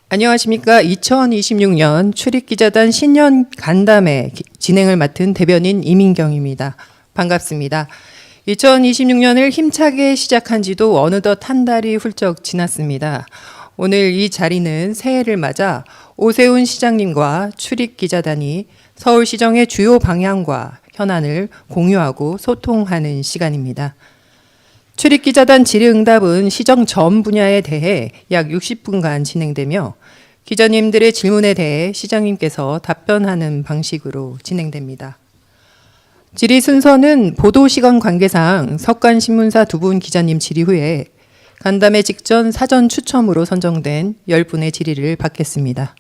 안녕하십니까. 2026년 출입기자단 신년 간담회 진행을 맡은 대변인 이민경입니다. 반갑습니다. 2026년을 힘차게 시작한 지도 어느덧 한 달이 훌쩍 지났습니다. 오늘 이 자리는 새해를 맞아 오세훈 시장님과 출입기자단이 서울시정의 주요 방향과 현안을 공유하고 소통하는 시간입니다. 출입기자단 질의응답은 시정 전 분야에 대해 약 60분간 진행되며 기자님들의 질문에 대해 시장님께서 답변하는 방식으로 진행됩니다. 질의 순서는 보도시간 관계상 석간신문사 2분 기자님 질의 후에 간담회 직전 사전 추첨으로 선정된 10분의 질의를 받겠습니다.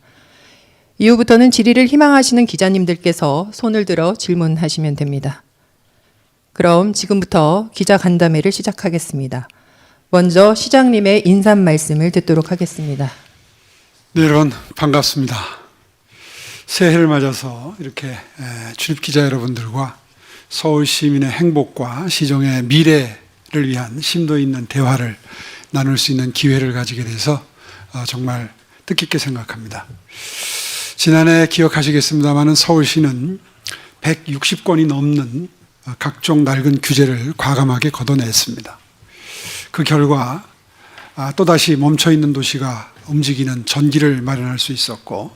이후부터는 질의를 희망하시는 기자님들께서 손을 들어 질문하시면 됩니다. 그럼 지금부터 기자 간담회를 시작하겠습니다. 먼저 시장님의 인사 말씀을 듣도록 하겠습니다. 네, 여러분 반갑습니다. 새해를 맞아서 이렇게 출입기자 여러분들과 서울 시민의 행복과 시정의 미래를 위한 심도 있는 대화를 나눌 수 있는 기회를 가지게 돼서 정말 뜻깊게 생각합니다. 지난해 기억하시겠습니다마는 서울시는 160건이 넘는 각종 낡은 규제를 과감하게 걷어냈습니다. 그 결과 또다시 멈춰있는 도시가 움직이는 전기를 마련할 수 있었고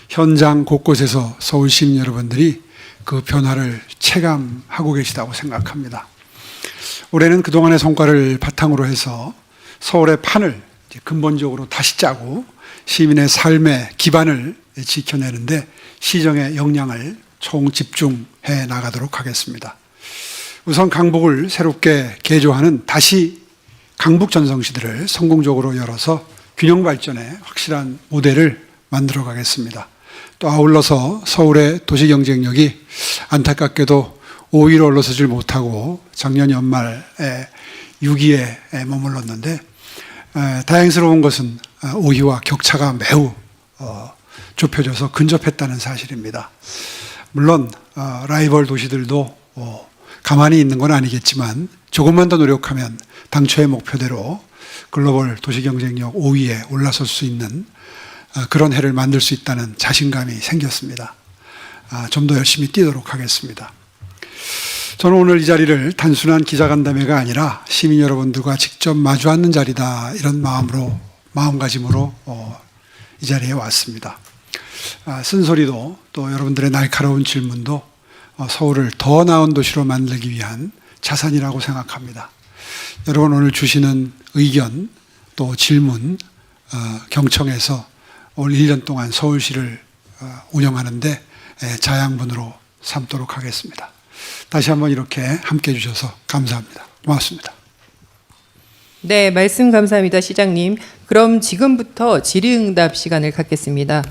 현장 곳곳에서 서울 시민 여러분들이 그 변화를 체감하고 계시다고 생각합니다. 올해는 그동안의 성과를 바탕으로 해서 서울의 판을 근본적으로 다시 짜고 시민의 삶의 기반을 지켜내는데 시정의 역량을 총집중해 나가도록 하겠습니다. 우선 강북을 새롭게 개조하는 다시 강북 전성시대를 성공적으로 열어서 균형 발전의 확실한 모델을 만들어 가겠습니다. 또 아울러서 서울의 도시 경쟁력이 안타깝게도 5위로 올라서질 못하고 작년 연말에 6위에 머물렀는데 다행스러운 것은 5위와 격차가 매우 좁혀져서 근접했다는 사실입니다. 물론 라이벌 도시들도 가만히 있는 건 아니겠지만 조금만 더 노력하면 당초의 목표대로 글로벌 도시 경쟁력 5위에 올라설 수 있는 그런 해를 만들 수 있다는 자신감이 생겼습니다. 좀 더 열심히 뛰도록 하겠습니다. 저는 오늘 이 자리를 단순한 기자간담회가 아니라 시민 여러분들과 직접 마주 앉는 자리다 이런 마음가짐으로 이 자리에 왔습니다. 쓴소리도 또 여러분들의 날카로운 질문도 서울을 더 나은 도시로 만들기 위한 자산이라고 생각합니다. 여러분 오늘 주시는 의견 또 질문 경청해서 올 1년 동안 서울시를 운영하는데 자양분으로 삼도록 하겠습니다. 다시 한번 이렇게 함께 해주셔서 감사합니다. 고맙습니다. 네, 말씀 감사합니다, 시장님. 그럼 지금부터 질의응답 시간을 갖겠습니다.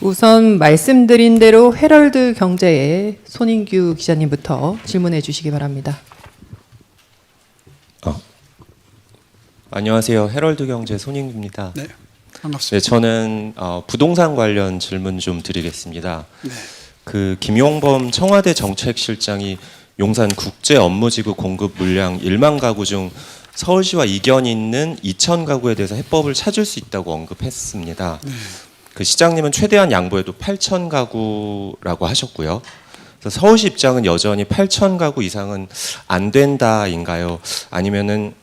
우선 말씀드린 대로 헤럴드 경제의 손인규 기자님부터 질문해 주시기 바랍니다. 안녕하세요. 헤럴드 경제 손인규입니다. 네, 반갑습니다. 네, 저는 부동산 관련 질문 좀 드리겠습니다. 네. 그 김용범 청와대 정책실장이 용산 국제 업무지구 공급 물량 1만 가구 중 서울시와 이견이 있는 2천 가구에 대해서 해법을 찾을 수 있다고 언급했습니다. 네. 그 시장님은 최대한 양보해도 8천 가구라고 하셨고요. 그래서 서울시 입장은 여전히 8천 가구 이상은 안 된다인가요? 아니면은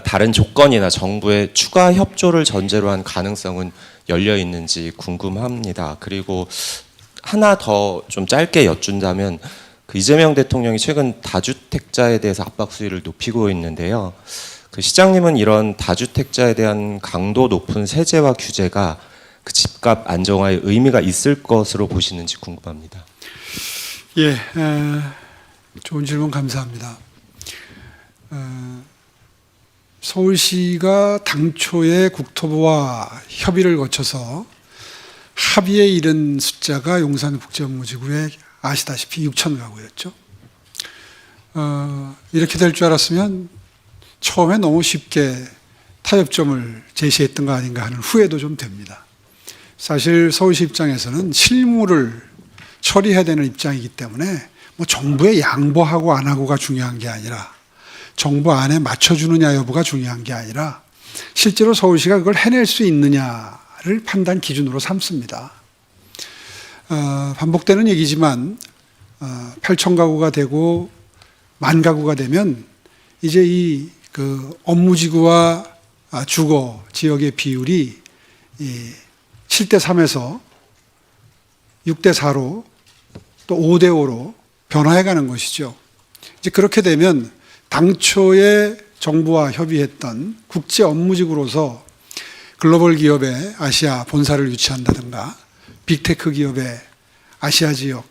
다른 조건이나 정부의 추가 협조를 전제로 한 가능성은 열려 있는지 궁금합니다. 그리고 하나 더 좀 짧게 여쭌다면 그 이재명 대통령이 최근 다주택자에 대해서 압박 수위를 높이고 있는데요. 그 시장님은 이런 다주택자에 대한 강도 높은 세제와 규제가 그 집값 안정화에 의미가 있을 것으로 보시는지 궁금합니다. 예, 좋은 질문 감사합니다. 서울시가 당초에 국토부와 협의를 거쳐서 합의에 이른 숫자가 용산 국제업무지구에 아시다시피 6천 가구였죠. 이렇게 될 줄 알았으면 처음에 너무 쉽게 타협점을 제시했던 거 아닌가 하는 후회도 좀 됩니다. 사실 서울시 입장에서는 실무를 처리해야 되는 입장이기 때문에 뭐 정부에 양보하고 안 하고가 중요한 게 아니라 정부 안에 맞춰주느냐 여부가 중요한 게 아니라 실제로 서울시가 그걸 해낼 수 있느냐를 있느냐를 판단 기준으로 삼습니다. 반복되는 얘기지만 8천 가구가 되고 1만 가구가 되면 이제 이 그 업무지구와 주거 지역의 비율이 7대 3에서 6대 4로 또 5대 5로 변화해 가는 것이죠. 이제 그렇게 되면 당초에 정부와 협의했던 국제 업무지구로서 글로벌 기업의 아시아 본사를 유치한다든가 빅테크 기업의 아시아 지역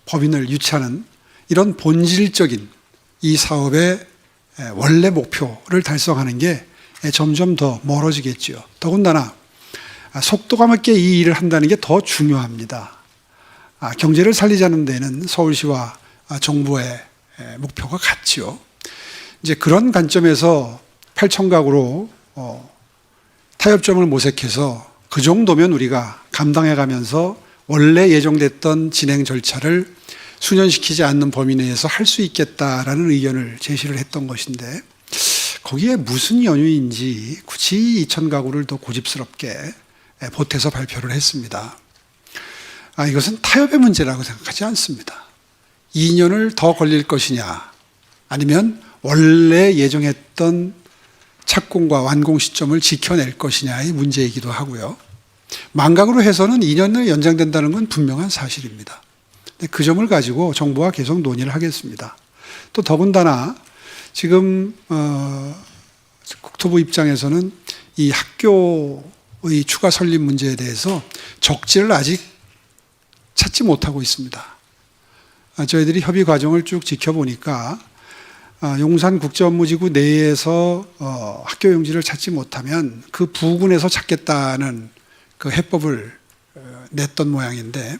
법인을 유치하는 이런 본질적인 이 사업의 원래 목표를 달성하는 게 점점 더 멀어지겠죠. 더군다나 속도감 있게 이 일을 한다는 게 더 중요합니다. 경제를 살리자는 데는 서울시와 정부의 목표가 같죠. 이제 그런 관점에서 8천 가구로 타협점을 모색해서 그 정도면 우리가 감당해 가면서 원래 예정됐던 진행 절차를 수년시키지 않는 범위 내에서 할 수 있겠다라는 의견을 제시를 했던 것인데 거기에 무슨 연유인지 굳이 2천 가구를 더 고집스럽게 보태서 발표를 했습니다. 이것은 타협의 문제라고 생각하지 않습니다. 2년을 더 걸릴 것이냐 아니면 원래 예정했던 착공과 완공 시점을 지켜낼 것이냐의 문제이기도 하고요. 망각으로 해서는 2년을 연장된다는 건 분명한 사실입니다. 그 점을 가지고 정부와 계속 논의를 하겠습니다. 또 더군다나 지금 국토부 입장에서는 이 학교의 추가 설립 문제에 대해서 적지를 아직 찾지 못하고 있습니다. 저희들이 협의 과정을 쭉 지켜보니까 용산국제업무지구 내에서 학교 용지를 찾지 못하면 그 부근에서 찾겠다는 그 해법을 냈던 모양인데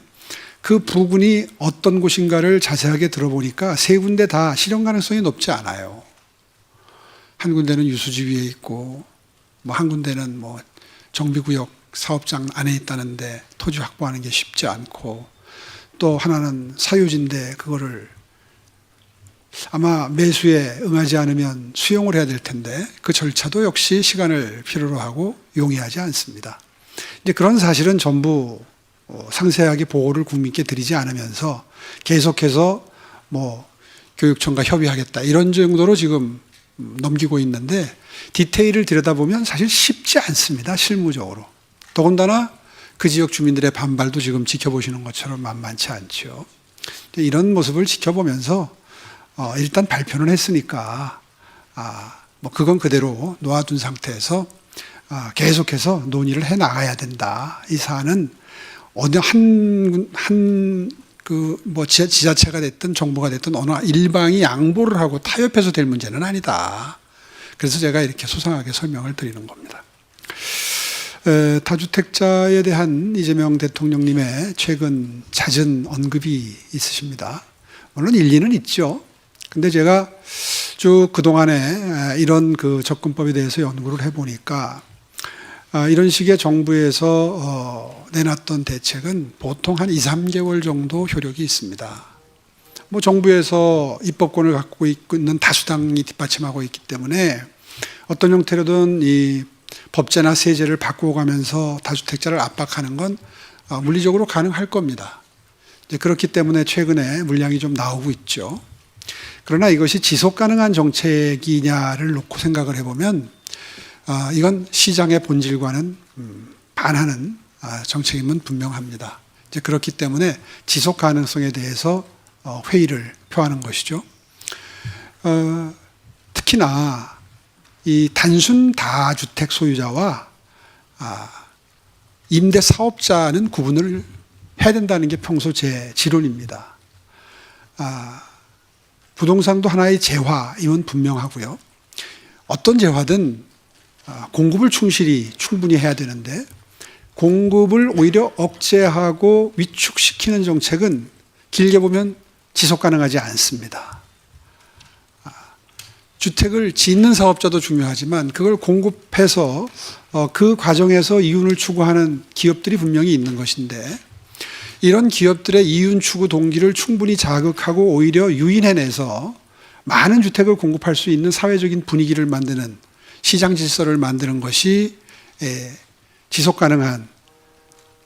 그 부근이 어떤 곳인가를 자세하게 들어보니까 세 군데 다 실현 가능성이 높지 않아요. 한 군데는 유수지 위에 있고 한 군데는 정비구역 사업장 안에 있다는데 토지 확보하는 게 쉽지 않고 또 하나는 사유지인데 그거를 아마 매수에 응하지 않으면 수용을 해야 될 텐데 그 절차도 역시 시간을 필요로 하고 용이하지 않습니다. 이제 그런 사실은 전부 상세하게 보고를 국민께 드리지 않으면서 계속해서 교육청과 협의하겠다 이런 정도로 지금 넘기고 있는데 디테일을 들여다보면 사실 쉽지 않습니다. 실무적으로. 더군다나 그 지역 주민들의 반발도 지금 지켜보시는 것처럼 만만치 않죠. 이런 모습을 지켜보면서 일단 발표는 했으니까 그건 그대로 놓아둔 상태에서 계속해서 논의를 해 나가야 된다. 이 사안은 어느 지자체가 됐든 정부가 됐든 어느 일방이 양보를 하고 타협해서 될 문제는 아니다. 그래서 제가 이렇게 소상하게 설명을 드리는 겁니다. 다주택자에 대한 이재명 대통령님의 최근 잦은 언급이 있으십니다. 물론 일리는 있죠. 근데 제가 쭉 그동안에 이런 그 접근법에 대해서 연구를 해보니까 이런 식의 정부에서 내놨던 대책은 보통 한 2, 3개월 정도 효력이 있습니다. 정부에서 입법권을 갖고 있는 다수당이 뒷받침하고 있기 때문에 어떤 형태로든 이 법제나 세제를 바꾸어 가면서 다주택자를 압박하는 건 물리적으로 가능할 겁니다. 그렇기 때문에 최근에 물량이 좀 나오고 있죠. 그러나 이것이 지속 가능한 정책이냐를 놓고 생각을 해보면 이건 시장의 본질과는 반하는 정책임은 분명합니다. 이제 그렇기 때문에 지속 가능성에 대해서 회의를 표하는 것이죠. 특히나 이 단순 다주택 소유자와 임대 사업자는 구분을 해야 된다는 게 평소 제 지론입니다. 부동산도 하나의 재화임은 분명하고요. 어떤 재화든 공급을 충분히 해야 되는데 공급을 오히려 억제하고 위축시키는 정책은 길게 보면 지속 가능하지 않습니다. 주택을 짓는 사업자도 중요하지만 그걸 공급해서 그 과정에서 이윤을 추구하는 기업들이 분명히 있는 것인데 이런 기업들의 이윤 추구 동기를 충분히 자극하고 오히려 유인해내서 많은 주택을 공급할 수 있는 사회적인 분위기를 만드는 시장 질서를 만드는 것이 지속 가능한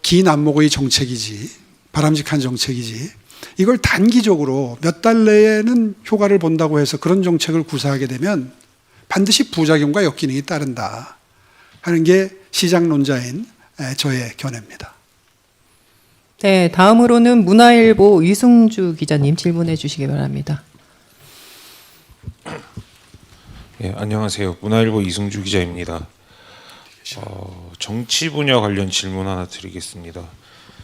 긴 안목의 정책이지, 바람직한 정책이지, 이걸 단기적으로 몇 달 내에는 효과를 본다고 해서 그런 정책을 구사하게 되면 반드시 부작용과 역기능이 따른다 하는 게 시장론자인 저의 견해입니다. 네, 다음으로는 문화일보 이승주 기자님 질문해 주시기 바랍니다. 예, 안녕하세요. 문화일보 이승주 기자입니다. 정치 분야 관련 질문 하나 드리겠습니다.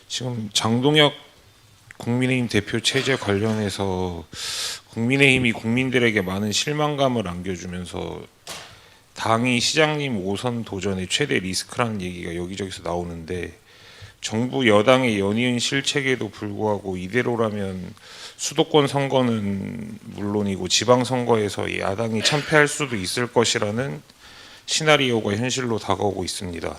지금 장동혁 국민의힘 대표 체제 관련해서 국민의힘이 국민들에게 많은 실망감을 안겨주면서 당이 시장님 5선 도전의 최대 리스크라는 얘기가 여기저기서 나오는데 정부 여당의 연이은 실책에도 불구하고 이대로라면 수도권 선거는 물론이고 지방선거에서 야당이 참패할 수도 있을 것이라는 시나리오가 현실로 다가오고 있습니다.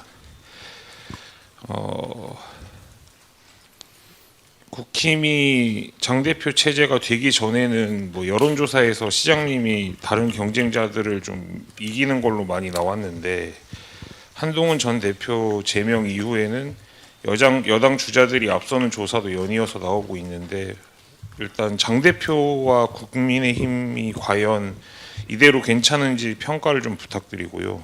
국힘이 장 대표 체제가 되기 전에는 뭐 여론조사에서 시장님이 다른 경쟁자들을 좀 이기는 걸로 많이 나왔는데 한동훈 전 대표 제명 이후에는 여당 주자들이 앞서는 조사도 연이어서 나오고 있는데 일단 장 대표와 국민의힘이 과연 이대로 괜찮은지 평가를 좀 부탁드리고요.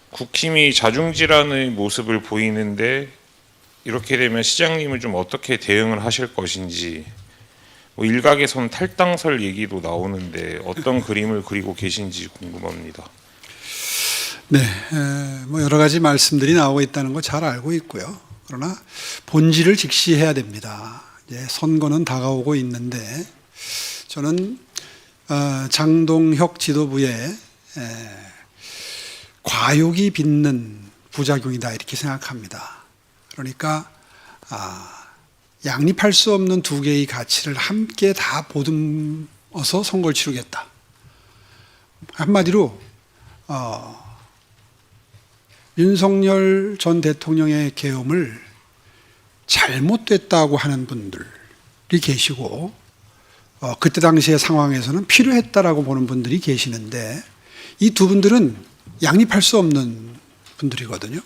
국힘이 자중질환의 모습을 보이는데 이렇게 되면 시장님을 좀 어떻게 대응을 하실 것인지, 뭐 일각에선 탈당설 얘기도 나오는데 어떤 그림을 그리고 계신지 궁금합니다. 네, 뭐 여러 가지 말씀들이 나오고 있다는 거 잘 알고 있고요. 그러나 본질을 직시해야 됩니다. 이제 선거는 다가오고 있는데 저는 장동혁 지도부의 과욕이 빚는 부작용이다 이렇게 생각합니다. 그러니까 양립할 수 없는 두 개의 가치를 함께 다 보듬어서 선거를 치르겠다. 한마디로 윤석열 전 대통령의 계엄을 잘못됐다고 하는 분들이 계시고 그때 당시의 상황에서는 필요했다라고 보는 분들이 계시는데 이 두 분들은 양립할 수 없는 분들이거든요.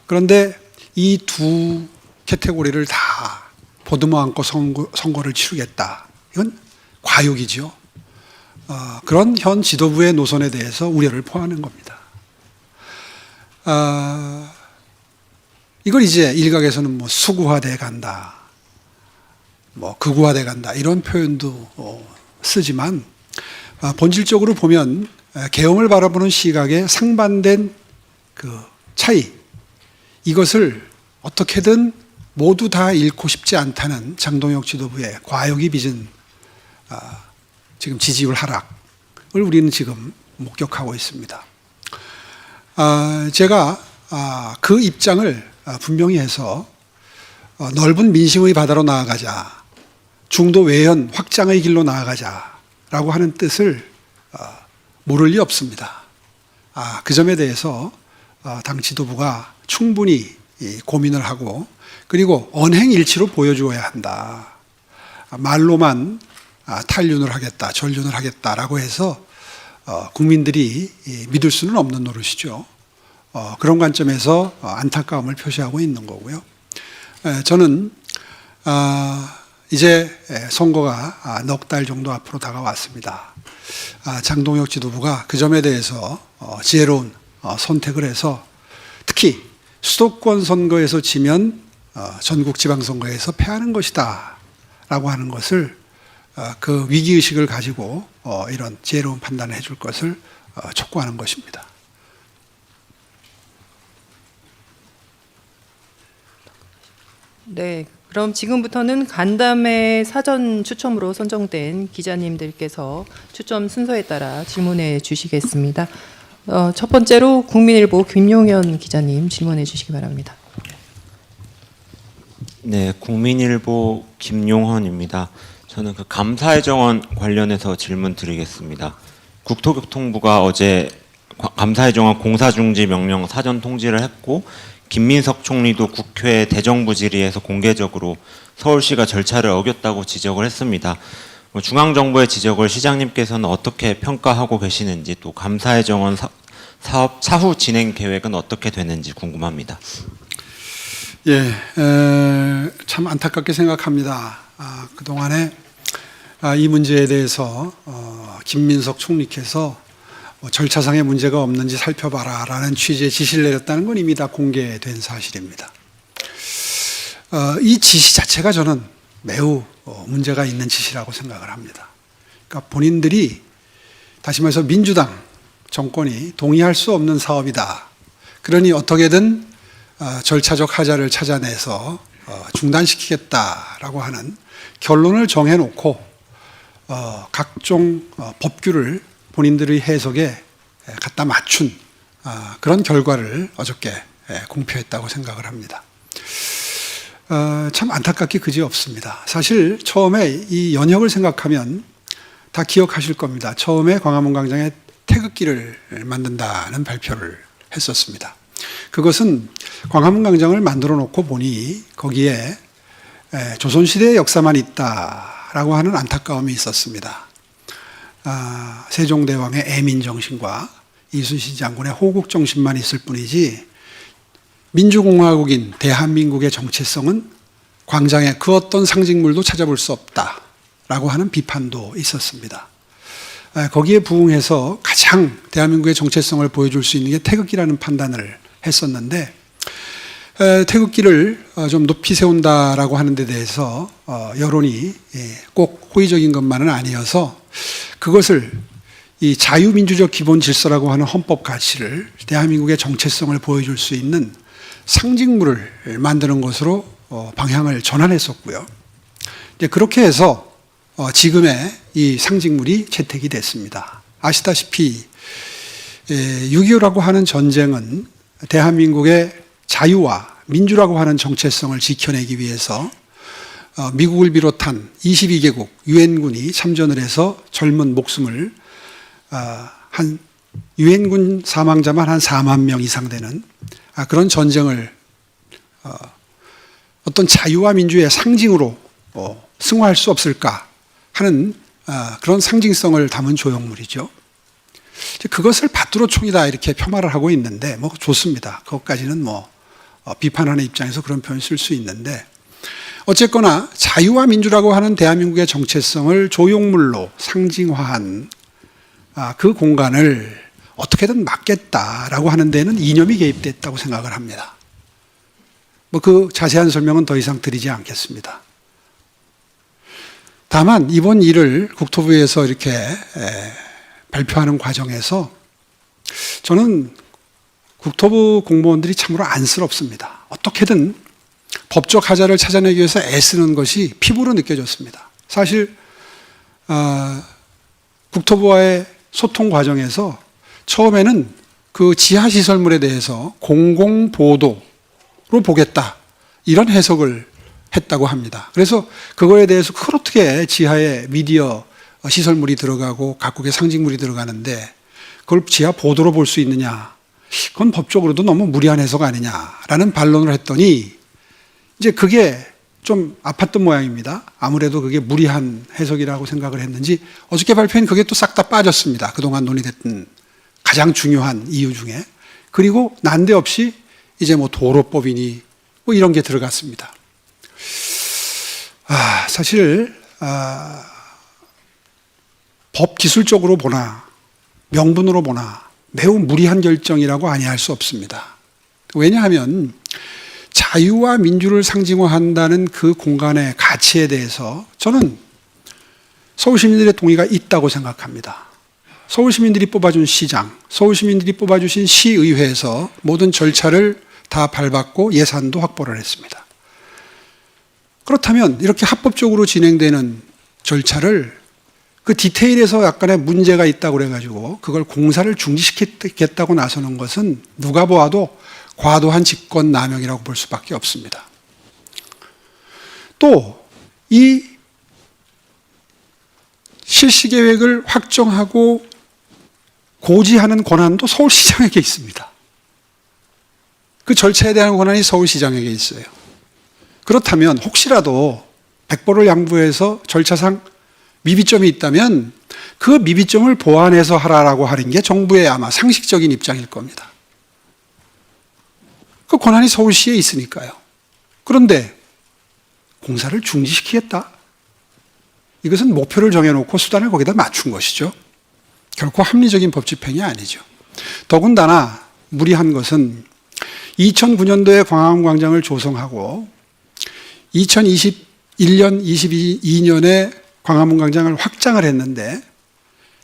그런데 이 두 카테고리를 다 보듬어 안고 선거를 치르겠다. 이건 과욕이죠. 그런 현 지도부의 노선에 대해서 우려를 포하는 겁니다. 이걸 이제 일각에서는 뭐 수구화돼 간다, 뭐 극우화돼 간다 이런 표현도 쓰지만 본질적으로 보면 계엄을 바라보는 시각의 상반된 그 차이, 이것을 어떻게든 모두 다 잃고 싶지 않다는 장동혁 지도부의 과욕이 빚은 지금 지지율 하락을 우리는 지금 목격하고 있습니다. 제가 그 입장을 분명히 해서 넓은 민심의 바다로 나아가자, 중도 외연 확장의 길로 나아가자라고 하는 뜻을 모를 리 없습니다. 그 점에 대해서 당 지도부가 충분히 고민을 하고 그리고 언행일치로 보여주어야 한다. 말로만 탈윤을 하겠다, 전륜을 하겠다라고 해서 국민들이 믿을 수는 없는 노릇이죠. 그런 관점에서 안타까움을 표시하고 있는 거고요. 저는 이제 선거가 넉 달 정도 앞으로 다가왔습니다. 장동혁 지도부가 그 점에 대해서 지혜로운 선택을 해서 특히 수도권 선거에서 지면 전국 지방선거에서 패하는 것이다 라고 하는 것을 그 위기의식을 가지고 이런 지혜로운 판단을 해줄 것을 촉구하는 것입니다. 네, 그럼 지금부터는 간담회 사전 추첨으로 선정된 기자님들께서 추첨 순서에 따라 질문해 주시겠습니다. 첫 번째로 국민일보 김용현 기자님 질문해 주시기 바랍니다. 네, 국민일보 김용헌입니다. 저는 그 감사의 정원 관련해서 질문 드리겠습니다. 국토교통부가 어제 감사의 정원 공사중지 명령 사전 통지를 했고 김민석 총리도 국회 대정부 질의에서 공개적으로 서울시가 절차를 어겼다고 지적을 했습니다. 중앙정부의 지적을 시장님께서는 어떻게 평가하고 계시는지, 또 감사의 정원 사업 차후 진행 계획은 어떻게 되는지 궁금합니다. 참 안타깝게 생각합니다. 그동안에 이 문제에 대해서 김민석 총리께서 절차상의 문제가 없는지 살펴봐라라는 취지의 지시를 내렸다는 건 이미 다 공개된 사실입니다. 이 지시 자체가 저는 매우 문제가 있는 지시라고 생각을 합니다. 그러니까 본인들이 다시 말해서 민주당 정권이 동의할 수 없는 사업이다. 그러니 어떻게든 절차적 하자를 찾아내서 중단시키겠다라고 하는 결론을 정해놓고 각종 법규를 본인들의 해석에 갖다 맞춘 그런 결과를 어저께 공표했다고 생각을 합니다. 참 안타깝게 그지없습니다. 사실 처음에 이 연혁을 생각하면 다 기억하실 겁니다. 처음에 광화문 광장에 태극기를 만든다는 발표를 했었습니다. 그것은 광화문 광장을 만들어 놓고 보니 거기에 조선시대의 역사만 있다라고 하는 안타까움이 있었습니다. 세종대왕의 애민정신과 이순신 장군의 호국정신만 있을 뿐이지 민주공화국인 대한민국의 정체성은 광장에 그 어떤 상징물도 찾아볼 수 없다라고 하는 비판도 있었습니다. 거기에 부응해서 가장 대한민국의 정체성을 보여줄 수 있는 게 태극기라는 판단을 했었는데 태극기를 좀 높이 세운다라고 하는 데 대해서 여론이 꼭 호의적인 것만은 아니어서 그것을 이 자유민주적 기본 질서라고 하는 헌법 가치를 대한민국의 정체성을 보여줄 수 있는 상징물을 만드는 것으로 방향을 전환했었고요. 이제 그렇게 해서 지금의 이 상징물이 채택이 됐습니다. 아시다시피 6.25라고 하는 전쟁은 대한민국의 자유와 민주라고 하는 정체성을 지켜내기 위해서 미국을 비롯한 22개국 유엔군이 참전을 해서 젊은 목숨을 한 유엔군 사망자만 한 4만 명 이상 되는 그런 전쟁을 어떤 자유와 민주의 상징으로 승화할 수 없을까 하는 그런 상징성을 담은 조형물이죠. 그것을 밭두로총이다 이렇게 폄하를 하고 있는데 뭐 좋습니다. 그것까지는 뭐 비판하는 입장에서 그런 표현을 쓸 수 있는데 어쨌거나 자유와 민주라고 하는 대한민국의 정체성을 조형물로 상징화한 그 공간을 어떻게든 막겠다라고 하는 데는 이념이 개입됐다고 생각을 합니다. 뭐 그 자세한 설명은 더 이상 드리지 않겠습니다. 다만 이번 일을 국토부에서 이렇게 발표하는 과정에서 저는 국토부 공무원들이 참으로 안쓰럽습니다. 어떻게든 법적 하자를 찾아내기 위해서 애쓰는 것이 피부로 느껴졌습니다. 사실 국토부와의 소통 과정에서 처음에는 그 지하시설물에 대해서 공공보도로 보겠다 이런 해석을 했다고 합니다. 그래서 그거에 대해서 어떻게 지하에 미디어 시설물이 들어가고 각국의 상징물이 들어가는데 그걸 지하 보도로 볼 수 있느냐, 그건 법적으로도 너무 무리한 해석 아니냐라는 반론을 했더니 이제 그게 좀 아팠던 모양입니다. 아무래도 그게 무리한 해석이라고 생각을 했는지 어저께 발표한 그게 또 싹 다 빠졌습니다. 그동안 논의됐던 가장 중요한 이유 중에. 그리고 난데없이 이제 뭐 도로법이니 뭐 이런 게 들어갔습니다. 사실 법 기술적으로 보나 명분으로 보나 매우 무리한 결정이라고 아니할 수 없습니다. 왜냐하면 자유와 민주를 상징화한다는 그 공간의 가치에 대해서 저는 서울시민들의 동의가 있다고 생각합니다. 서울시민들이 뽑아준 시장, 서울시민들이 뽑아주신 시의회에서 모든 절차를 다 밟았고 예산도 확보를 했습니다. 그렇다면 이렇게 합법적으로 진행되는 절차를 그 디테일에서 약간의 문제가 있다고 그래가지고 그걸 공사를 중지시키겠다고 나서는 것은 누가 보아도 과도한 직권 남용이라고 볼 수밖에 없습니다. 또 이 실시계획을 확정하고 고지하는 권한도 서울시장에게 있습니다. 그 절차에 대한 권한이 서울시장에게 있어요. 그렇다면 혹시라도 백보를 양보해서 절차상 미비점이 있다면 그 미비점을 보완해서 하라라고 하는 게 정부의 아마 상식적인 입장일 겁니다. 그 권한이 서울시에 있으니까요. 그런데 공사를 중지시키겠다. 이것은 목표를 정해놓고 수단을 거기다 맞춘 것이죠. 결코 합리적인 법 집행이 아니죠. 더군다나 무리한 것은 2009년도에 광화문광장을 조성하고 2021년, 22년에 광화문광장을 확장을 했는데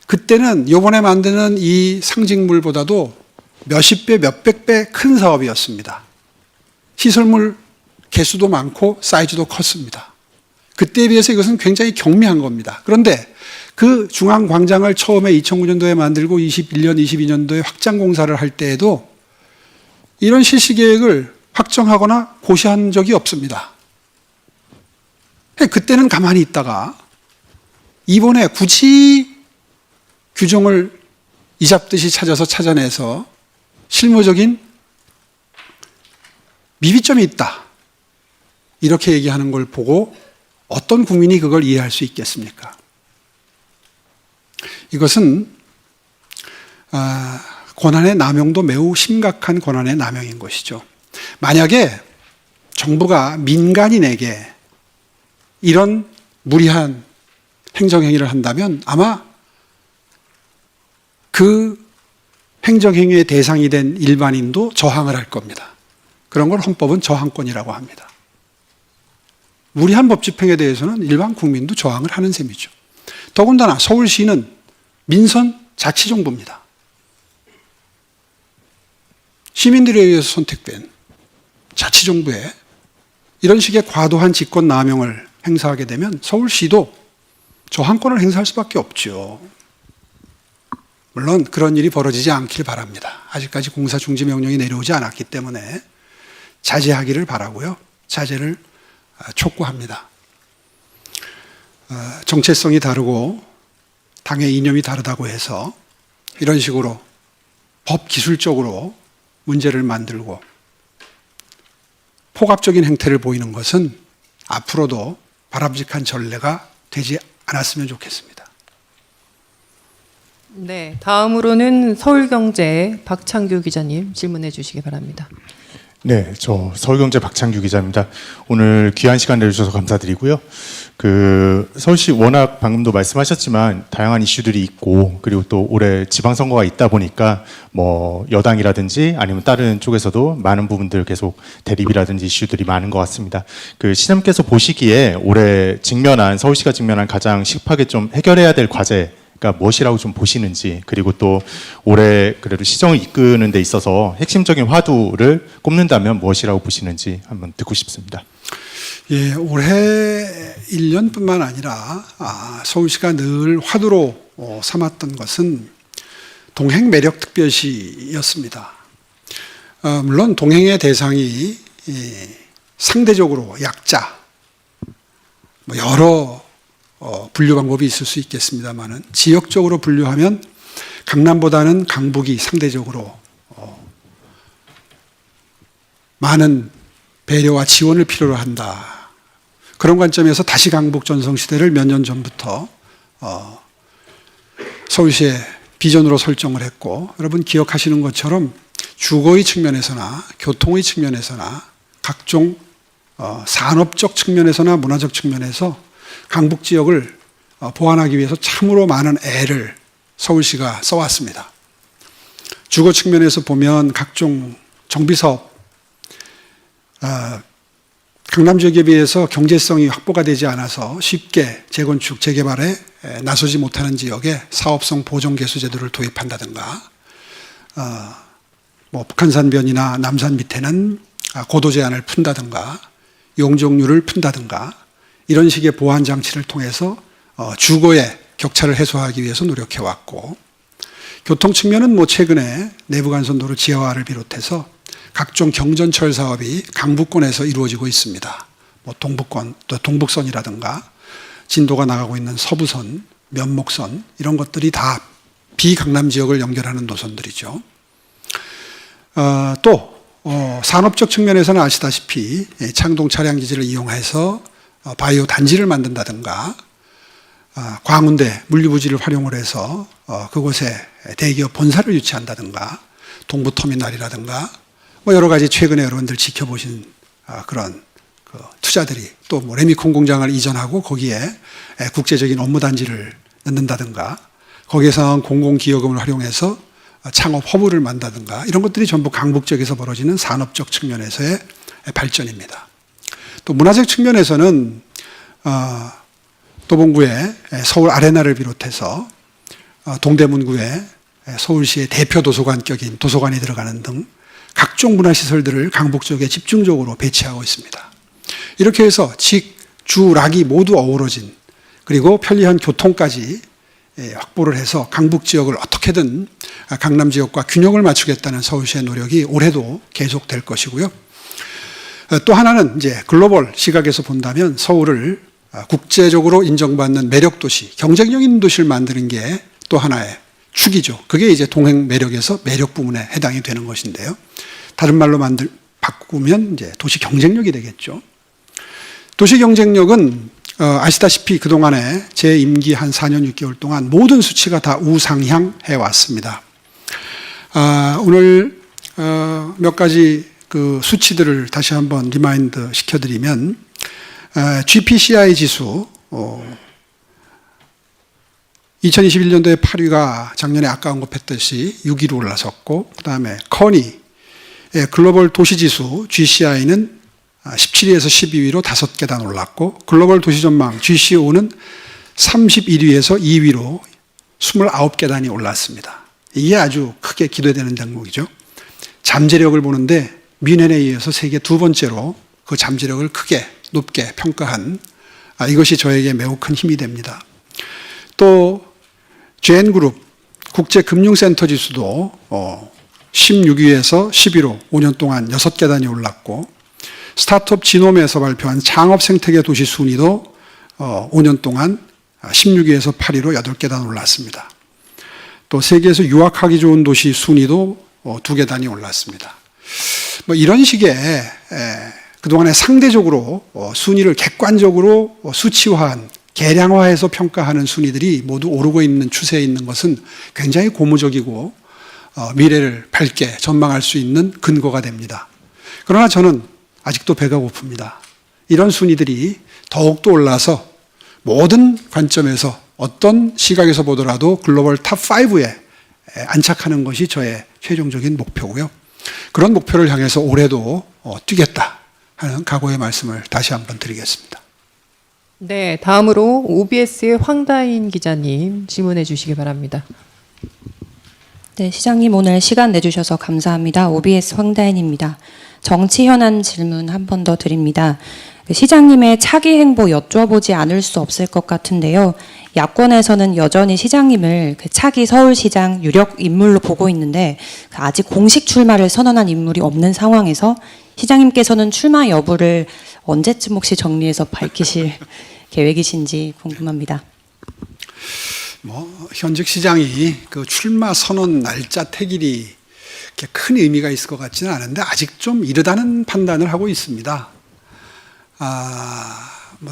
그때는 요번에 만드는 이 상징물보다도 몇십 배, 몇백 배 큰 사업이었습니다. 시설물 개수도 많고 사이즈도 컸습니다. 그때에 비해서 이것은 굉장히 경미한 겁니다. 그런데 그 중앙광장을 처음에 2009년도에 만들고 21년, 22년도에 확장 공사를 할 때에도 이런 실시계획을 확정하거나 고시한 적이 없습니다. 그때는 가만히 있다가 이번에 굳이 규정을 이잡듯이 찾아내서 실무적인 미비점이 있다. 이렇게 얘기하는 걸 보고 어떤 국민이 그걸 이해할 수 있겠습니까? 이것은 권한의 남용도 매우 심각한 권한의 남용인 것이죠. 만약에 정부가 민간인에게 이런 무리한 행정행위를 한다면 아마 그 행정행위의 대상이 된 일반인도 저항을 할 겁니다. 그런 걸 헌법은 저항권이라고 합니다. 무리한 법 집행에 대해서는 일반 국민도 저항을 하는 셈이죠. 더군다나 서울시는 민선 자치정부입니다. 시민들에 의해서 선택된 자치정부에 이런 식의 과도한 직권 남용을 행사하게 되면 서울시도 저항권을 행사할 수밖에 없죠. 물론 그런 일이 벌어지지 않길 바랍니다. 아직까지 공사 중지 명령이 내려오지 않았기 때문에 자제하기를 바라고요. 자제를 촉구합니다. 정체성이 다르고 당의 이념이 다르다고 해서 이런 식으로 법 기술적으로 문제를 만들고 폭압적인 행태를 보이는 것은 앞으로도 바람직한 전례가 되지 않았으면 좋겠습니다. 네, 다음으로는 서울경제 박창규 기자님 질문해 주시기 바랍니다. 네, 저 서울경제 박창규 기자입니다. 오늘 귀한 시간 내주셔서 감사드리고요. 서울시 워낙 방금도 말씀하셨지만 다양한 이슈들이 있고 그리고 또 올해 지방선거가 있다 보니까 뭐 여당이라든지 아니면 다른 쪽에서도 많은 부분들 계속 대립이라든지 이슈들이 많은 것 같습니다. 시장님께서 보시기에 올해 서울시가 직면한 가장 시급하게 좀 해결해야 될 과제 그러니까 무엇이라고 좀 보시는지 그리고 또 올해 그래도 시정을 이끄는 데 있어서 핵심적인 화두를 꼽는다면 무엇이라고 보시는지 한번 듣고 싶습니다. 예, 올해 1년뿐만 아니라 서울시가 늘 화두로 삼았던 것은 동행 매력 특별시였습니다. 물론 동행의 대상이 상대적으로 약자, 여러 분류 방법이 있을 수 있겠습니다만은 지역적으로 분류하면 강남보다는 강북이 상대적으로 많은 배려와 지원을 필요로 한다. 그런 관점에서 다시 강북 전성시대를 몇 년 전부터 서울시의 비전으로 설정을 했고 여러분 기억하시는 것처럼 주거의 측면에서나 교통의 측면에서나 각종 산업적 측면에서나 문화적 측면에서 강북 지역을 보완하기 위해서 참으로 많은 애를 서울시가 써왔습니다. 주거 측면에서 보면 각종 정비사업, 강남 지역에 비해서 경제성이 확보가 되지 않아서 쉽게 재건축, 재개발에 나서지 못하는 지역에 사업성 보정개수 제도를 도입한다든가, 북한산변이나 남산 밑에는 고도 제한을 푼다든가, 용적률을 푼다든가, 이런 식의 보완 장치를 통해서 주거의 격차를 해소하기 위해서 노력해왔고, 교통 측면은 최근에 내부간선도로 지하화를 비롯해서 각종 경전철 사업이 강북권에서 이루어지고 있습니다. 동북권, 또 동북선이라든가 진도가 나가고 있는 서부선, 면목선 이런 것들이 다 비강남 지역을 연결하는 노선들이죠. 또 산업적 측면에서는 아시다시피 창동 차량 기지를 이용해서 바이오 단지를 만든다든가 광운대 물류부지를 활용을 해서 그곳에 대기업 본사를 유치한다든가 동부터미널이라든가 여러 가지 최근에 여러분들 지켜보신 그런 그 투자들이 또 뭐 레미콘 공장을 이전하고 거기에 국제적인 업무 단지를 넣는다든가 거기에서 나온 공공기여금을 활용해서 창업 허브를 만다든가 이런 것들이 전부 강북 지역에서 벌어지는 산업적 측면에서의 발전입니다. 또 문화적 측면에서는 도봉구의 서울 아레나를 비롯해서 동대문구에 서울시의 대표 도서관격인 도서관이 들어가는 등 각종 문화시설들을 강북 지역에 집중적으로 배치하고 있습니다. 이렇게 해서 직, 주, 락이 모두 어우러진 그리고 편리한 교통까지 확보를 해서 강북 지역을 어떻게든 강남 지역과 균형을 맞추겠다는 서울시의 노력이 올해도 계속될 것이고요. 또 하나는 이제 글로벌 시각에서 본다면 서울을 국제적으로 인정받는 매력 도시, 경쟁력 있는 도시를 만드는 게 또 하나의 축이죠. 그게 이제 동행 매력에서 매력 부분에 해당이 되는 것인데요. 다른 말로 바꾸면 이제 도시 경쟁력이 되겠죠. 도시 경쟁력은 아시다시피 그동안에 제 임기 한 4년 6개월 동안 모든 수치가 다 우상향해 왔습니다. 오늘 몇 가지 그 수치들을 다시 한번 리마인드 시켜드리면 GPCI 지수 2021년도에 8위가 작년에 아까 언급했듯이 6위로 올라섰고 그 다음에 커니 글로벌 도시지수 GCI는 17위에서 12위로 5계단 올랐고 글로벌 도시전망 GCO는 31위에서 2위로 29계단이 올랐습니다. 이게 아주 크게 기대되는 대목이죠. 잠재력을 보는데 뮌헨에 이어서 세계 두 번째로 그 잠재력을 크게 높게 평가한 이것이 저에게 매우 큰 힘이 됩니다. 또 제인그룹 국제금융센터 지수도 16위에서 11호 5년 동안 6계단이 올랐고 스타트업 지노메에서 발표한 창업 생태계 도시 순위도 5년 동안 16위에서 8위로 8계단 올랐습니다. 또 세계에서 유학하기 좋은 도시 순위도 2계단이 올랐습니다. 뭐 이런 식의 그동안에 상대적으로 순위를 객관적으로 수치화한 계량화해서 평가하는 순위들이 모두 오르고 있는 추세에 있는 것은 굉장히 고무적이고 미래를 밝게 전망할 수 있는 근거가 됩니다. 그러나 저는 아직도 배가 고픕니다. 이런 순위들이 더욱더 올라서 모든 관점에서 어떤 시각에서 보더라도 글로벌 탑5에 안착하는 것이 저의 최종적인 목표고요. 그런 목표를 향해서 올해도 뛰겠다 하는 각오의 말씀을 다시 한번 드리겠습니다. 네, 다음으로 OBS의 황다인 기자님 질문해 주시기 바랍니다. 네, 시장님 오늘 시간 내주셔서 감사합니다. OBS 황다인입니다. 정치 현안 질문 한 번 더 드립니다. 시장님의 차기 행보 여쭤보지 않을 수 없을 것 같은데요. 야권에서는 여전히 시장님을 차기 서울시장 유력 인물로 보고 있는데 아직 공식 출마를 선언한 인물이 없는 상황에서 시장님께서는 출마 여부를 언제쯤 혹시 정리해서 밝히실 계획이신지 궁금합니다. 현직 시장이 그 출마 선언 날짜 태길이 큰 의미가 있을 것 같지는 않은데 아직 좀 이르다는 판단을 하고 있습니다.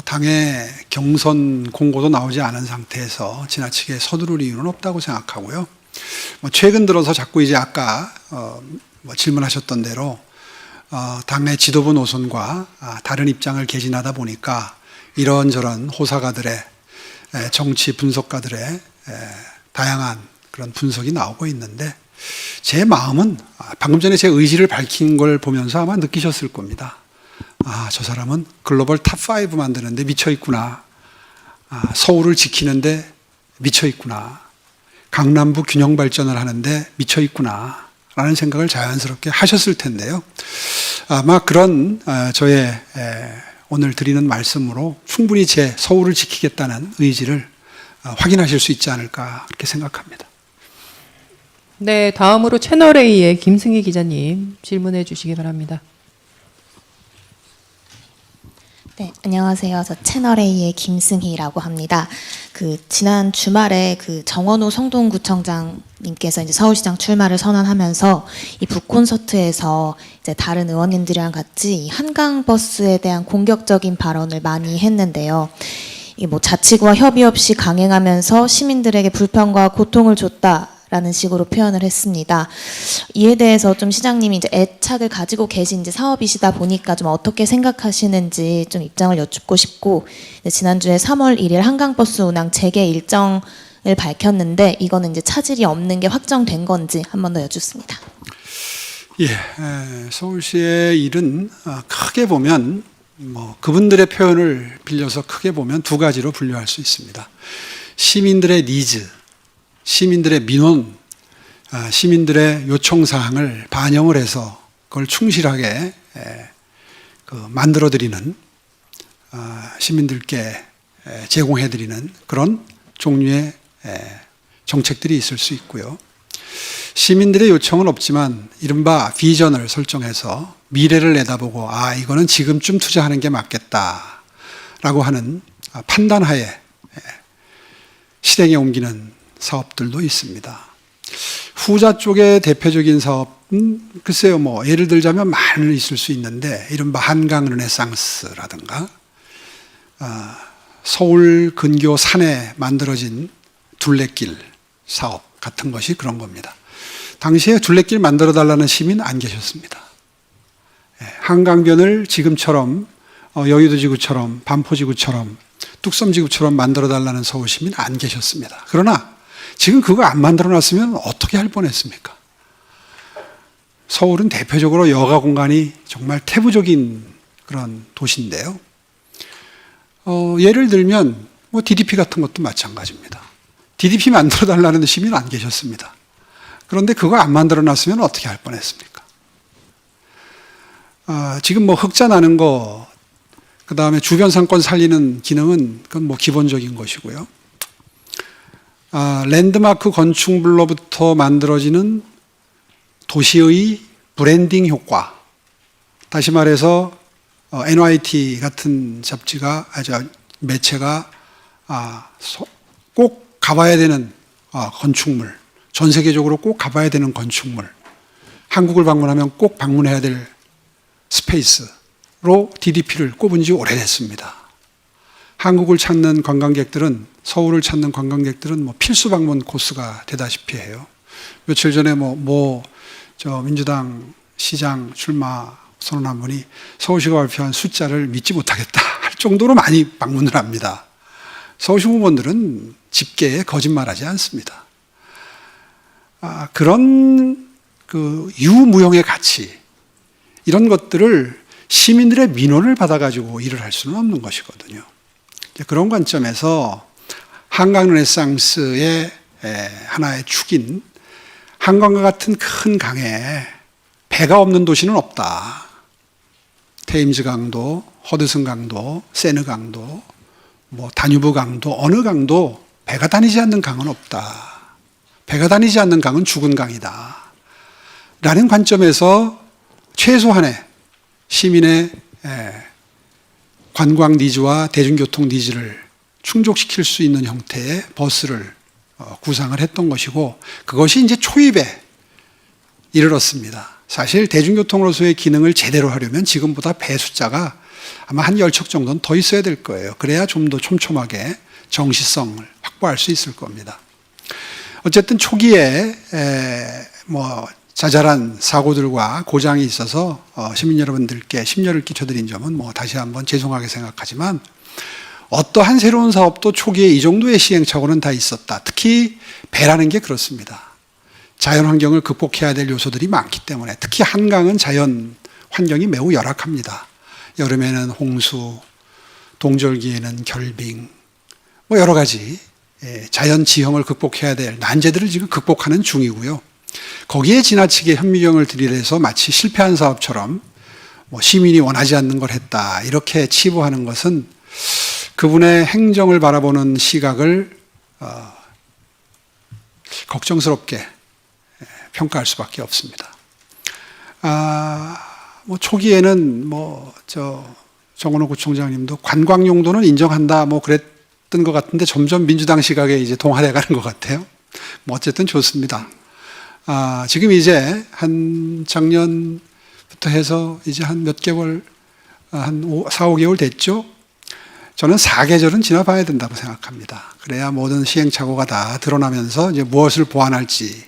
당의 경선 공고도 나오지 않은 상태에서 지나치게 서두를 이유는 없다고 생각하고요. 최근 들어서 자꾸 이제 아까 질문하셨던 대로 당내 지도부 노선과 다른 입장을 개진하다 보니까 이런저런 호사가들의 정치 분석가들의 다양한 그런 분석이 나오고 있는데 제 마음은 방금 전에 제 의지를 밝힌 걸 보면서 아마 느끼셨을 겁니다. 저 사람은 글로벌 탑5 만드는데 미쳐있구나. 서울을 지키는데 미쳐있구나. 강남부 균형 발전을 하는데 미쳐있구나. 라는 생각을 자연스럽게 하셨을 텐데요. 아마 그런 저의 오늘 드리는 말씀으로 충분히 제 서울을 지키겠다는 의지를 확인하실 수 있지 않을까 그렇게 생각합니다. 네, 다음으로 채널A의 김승희 기자님 질문해 주시기 바랍니다. 네, 안녕하세요. 저 채널A의 김승희라고 합니다. 지난 주말에 정원호 성동구청장님께서 이제 서울시장 출마를 선언하면서 이 북콘서트에서 이제 다른 의원님들이랑 같이 이 한강버스에 대한 공격적인 발언을 많이 했는데요. 이 자치구와 협의 없이 강행하면서 시민들에게 불편과 고통을 줬다. 라는 식으로 표현을 했습니다. 이에 대해서 좀 시장님이 이제 애착을 가지고 계신 이제 사업이시다 보니까 좀 어떻게 생각하시는지 좀 입장을 여쭙고 싶고, 지난주에 3월 1일 한강버스 운항 재개 일정을 밝혔는데 이거는 이제 차질이 없는 게 확정된 건지 한 번 더 여쭙습니다. 예, 서울시의 일은 크게 보면 그분들의 표현을 빌려서 크게 보면 두 가지로 분류할 수 있습니다. 시민들의 니즈, 시민들의 민원, 시민들의 요청사항을 반영을 해서 그걸 충실하게 만들어드리는, 시민들께 제공해드리는 그런 종류의 정책들이 있을 수 있고요. 시민들의 요청은 없지만 이른바 비전을 설정해서 미래를 내다보고 이거는 지금쯤 투자하는 게 맞겠다라고 하는 판단하에 실행에 옮기는 사업들도 있습니다. 후자 쪽의 대표적인 사업은 글쎄요, 예를 들자면 많이 있을 수 있는데 이른바 한강 르네상스라든가 서울 근교 산에 만들어진 둘레길 사업 같은 것이 그런 겁니다. 당시에 둘레길 만들어 달라는 시민 안 계셨습니다. 한강변을 지금처럼 여의도지구처럼 반포지구처럼 뚝섬지구처럼 만들어 달라는 서울시민 안 계셨습니다. 그러나 지금 그거 안 만들어 놨으면 어떻게 할 뻔했습니까? 서울은 대표적으로 여가 공간이 정말 태부적인 그런 도시인데요. 예를 들면 DDP 같은 것도 마찬가지입니다. DDP 만들어 달라는 시민 안 계셨습니다. 그런데 그거 안 만들어 놨으면 어떻게 할 뻔했습니까? 지금 흑자 나는 거, 그 다음에 주변 상권 살리는 기능은 그건 기본적인 것이고요. 랜드마크 건축물로부터 만들어지는 도시의 브랜딩 효과. 다시 말해서 NYT 같은 매체가 꼭 가봐야 되는 건축물, 전 세계적으로 꼭 가봐야 되는 건축물, 한국을 방문하면 꼭 방문해야 될 스페이스로 DDP를 꼽은 지 오래됐습니다. 한국을 찾는 관광객들은, 서울을 찾는 관광객들은 필수 방문 코스가 되다시피 해요. 며칠 전에 민주당 시장 출마 선언한 분이 서울시가 발표한 숫자를 믿지 못하겠다 할 정도로 많이 방문을 합니다. 서울시 후보들은 집계에 거짓말하지 않습니다. 그런 유무형의 가치, 이런 것들을 시민들의 민원을 받아가지고 일을 할 수는 없는 것이거든요. 그런 관점에서 한강 르네상스의 하나의 축인 한강과 같은 큰 강에 배가 없는 도시는 없다. 테임즈 강도, 허드슨 강도, 세느 강도, 다뉴브 강도, 어느 강도 배가 다니지 않는 강은 없다. 배가 다니지 않는 강은 죽은 강이다. 라는 관점에서 최소한의 시민의 관광 니즈와 대중교통 니즈를 충족시킬 수 있는 형태의 버스를 구상을 했던 것이고, 그것이 이제 초입에 이르렀습니다. 사실 대중교통으로서의 기능을 제대로 하려면 지금보다 배 숫자가 아마 한 10척 정도는 더 있어야 될 거예요. 그래야 좀 더 촘촘하게 정시성을 확보할 수 있을 겁니다. 어쨌든 초기에 자잘한 사고들과 고장이 있어서 시민 여러분들께 심려를 끼쳐드린 점은 다시 한번 죄송하게 생각하지만, 어떠한 새로운 사업도 초기에 이 정도의 시행착오는 다 있었다. 특히 배라는 게 그렇습니다. 자연 환경을 극복해야 될 요소들이 많기 때문에, 특히 한강은 자연 환경이 매우 열악합니다. 여름에는 홍수, 동절기에는 결빙, 여러 가지 자연 지형을 극복해야 될 난제들을 지금 극복하는 중이고요. 거기에 지나치게 현미경을 들이대서 마치 실패한 사업처럼 시민이 원하지 않는 걸 했다, 이렇게 치부하는 것은 그분의 행정을 바라보는 시각을 걱정스럽게 평가할 수밖에 없습니다. 초기에는 정원호 구청장님도 관광 용도는 인정한다 그랬던 것 같은데 점점 민주당 시각에 이제 동화돼 가는 것 같아요. 어쨌든 좋습니다. 지금 이제 한 작년부터 해서 이제 한 몇 개월, 한 4, 5개월 됐죠. 저는 4계절은 지나봐야 된다고 생각합니다. 그래야 모든 시행착오가 다 드러나면서 이제 무엇을 보완할지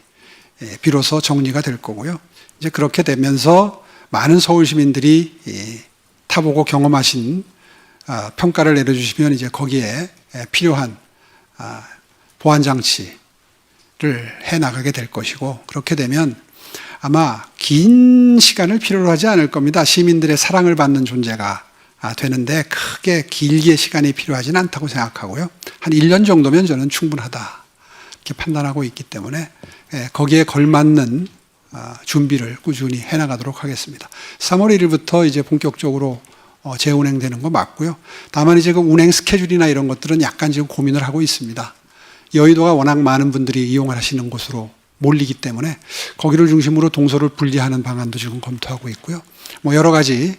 비로소 정리가 될 거고요. 이제 그렇게 되면서 많은 서울 시민들이 타보고 경험하신 평가를 내려주시면 이제 거기에 필요한 보완 장치를 해 나가게 될 것이고, 그렇게 되면 아마 긴 시간을 필요로 하지 않을 겁니다. 시민들의 사랑을 받는 존재가 되는데 크게 길게 시간이 필요하지는 않다고 생각하고요. 한 1년 정도면 저는 충분하다 이렇게 판단하고 있기 때문에 거기에 걸맞는 준비를 꾸준히 해나가도록 하겠습니다. 3월 1일부터 이제 본격적으로 재운행되는 거 맞고요. 다만 이제 그 운행 스케줄이나 이런 것들은 약간 지금 고민을 하고 있습니다. 여의도가 워낙 많은 분들이 이용을 하시는 곳으로 몰리기 때문에 거기를 중심으로 동서를 분리하는 방안도 지금 검토하고 있고요. 뭐 여러 가지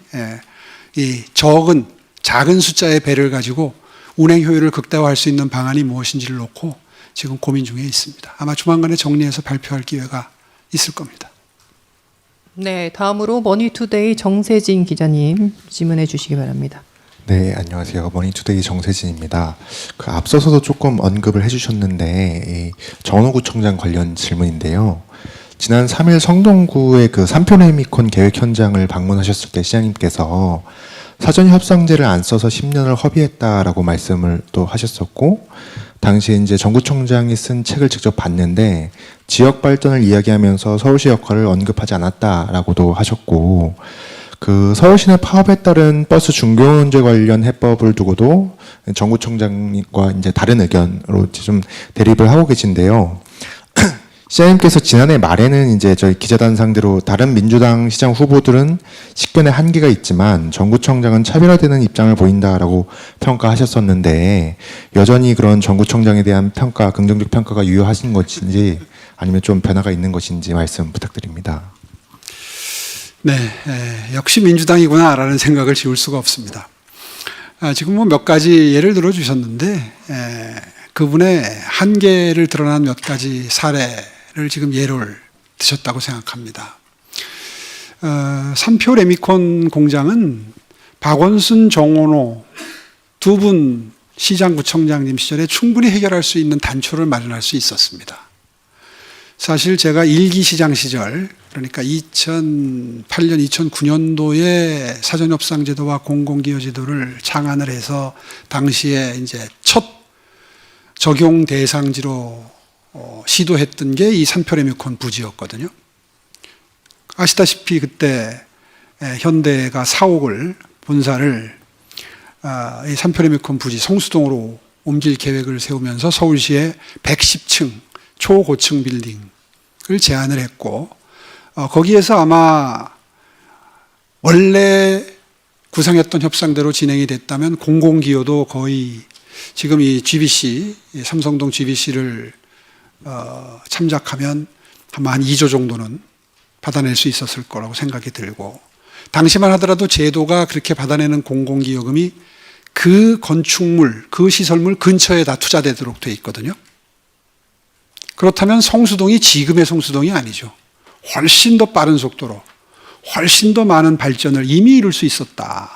이 작은 숫자의 배를 가지고 운행 효율을 극대화할 수 있는 방안이 무엇인지를 놓고 지금 고민 중에 있습니다. 아마 조만간에 정리해서 발표할 기회가 있을 겁니다. 네, 다음으로 머니투데이 정세진 기자님 질문해 주시기 바랍니다. 네, 안녕하세요. 머니투데이 정세진입니다. 그 앞서서도 조금 언급을 해주셨는데 정원호구청장 관련 질문인데요. 지난 3일 성동구의 그 3표 레미콘 계획 현장을 방문하셨을 때 시장님께서 사전 협상제를 안 써서 10년을 허비했다라고 말씀을 또 하셨었고, 당시에 이제 정구청장이 쓴 책을 직접 봤는데 지역 발전을 이야기하면서 서울시 역할을 언급하지 않았다라고도 하셨고, 그 서울시내 파업에 따른 버스 중교운제 관련 해법을 두고도 정구청장과 이제 다른 의견으로 좀 대립을 하고 계신데요. 시장님께서 지난해 말에는 이제 저희 기자단 상대로 다른 민주당 시장 후보들은 식견의 한계가 있지만 정구청장은 차별화되는 입장을 보인다라고 평가하셨었는데, 여전히 그런 정구청장에 대한 평가, 긍정적 평가가 유효하신 것인지 아니면 좀 변화가 있는 것인지 말씀 부탁드립니다. 네, 역시 민주당이구나라는 생각을 지울 수가 없습니다. 지금 뭐 몇 가지 예를 들어 주셨는데 그분의 한계를 드러난 몇 가지 사례를 지금 예를 드셨다고 생각합니다. 3표 레미콘 공장은 박원순, 정원호 두 분 시장구청장님 시절에 충분히 해결할 수 있는 단초를 마련할 수 있었습니다. 사실 제가 1기 시장 시절, 그러니까 2008년, 2009년도에 사전협상제도와 공공기여제도를 창안을 해서 당시에 이제 첫 적용 대상지로 시도했던 게 이 3표 레미콘 부지였거든요. 아시다시피 그때 현대가 사옥을, 본사를 이 3표 레미콘 부지 성수동으로 옮길 계획을 세우면서 서울시에 110층 초고층 빌딩을 제안을 했고, 거기에서 아마 원래 구상했던 협상대로 진행이 됐다면 공공기여도 거의 지금 이 GBC, 삼성동 GBC를 참작하면 아마 한 2조 정도는 받아낼 수 있었을 거라고 생각이 들고, 당시만 하더라도 제도가 그렇게 받아내는 공공기여금이 그 건축물, 그 시설물 근처에 다 투자되도록 돼 있거든요. 그렇다면 성수동이 지금의 성수동이 아니죠. 훨씬 더 빠른 속도로, 훨씬 더 많은 발전을 이미 이룰 수 있었다.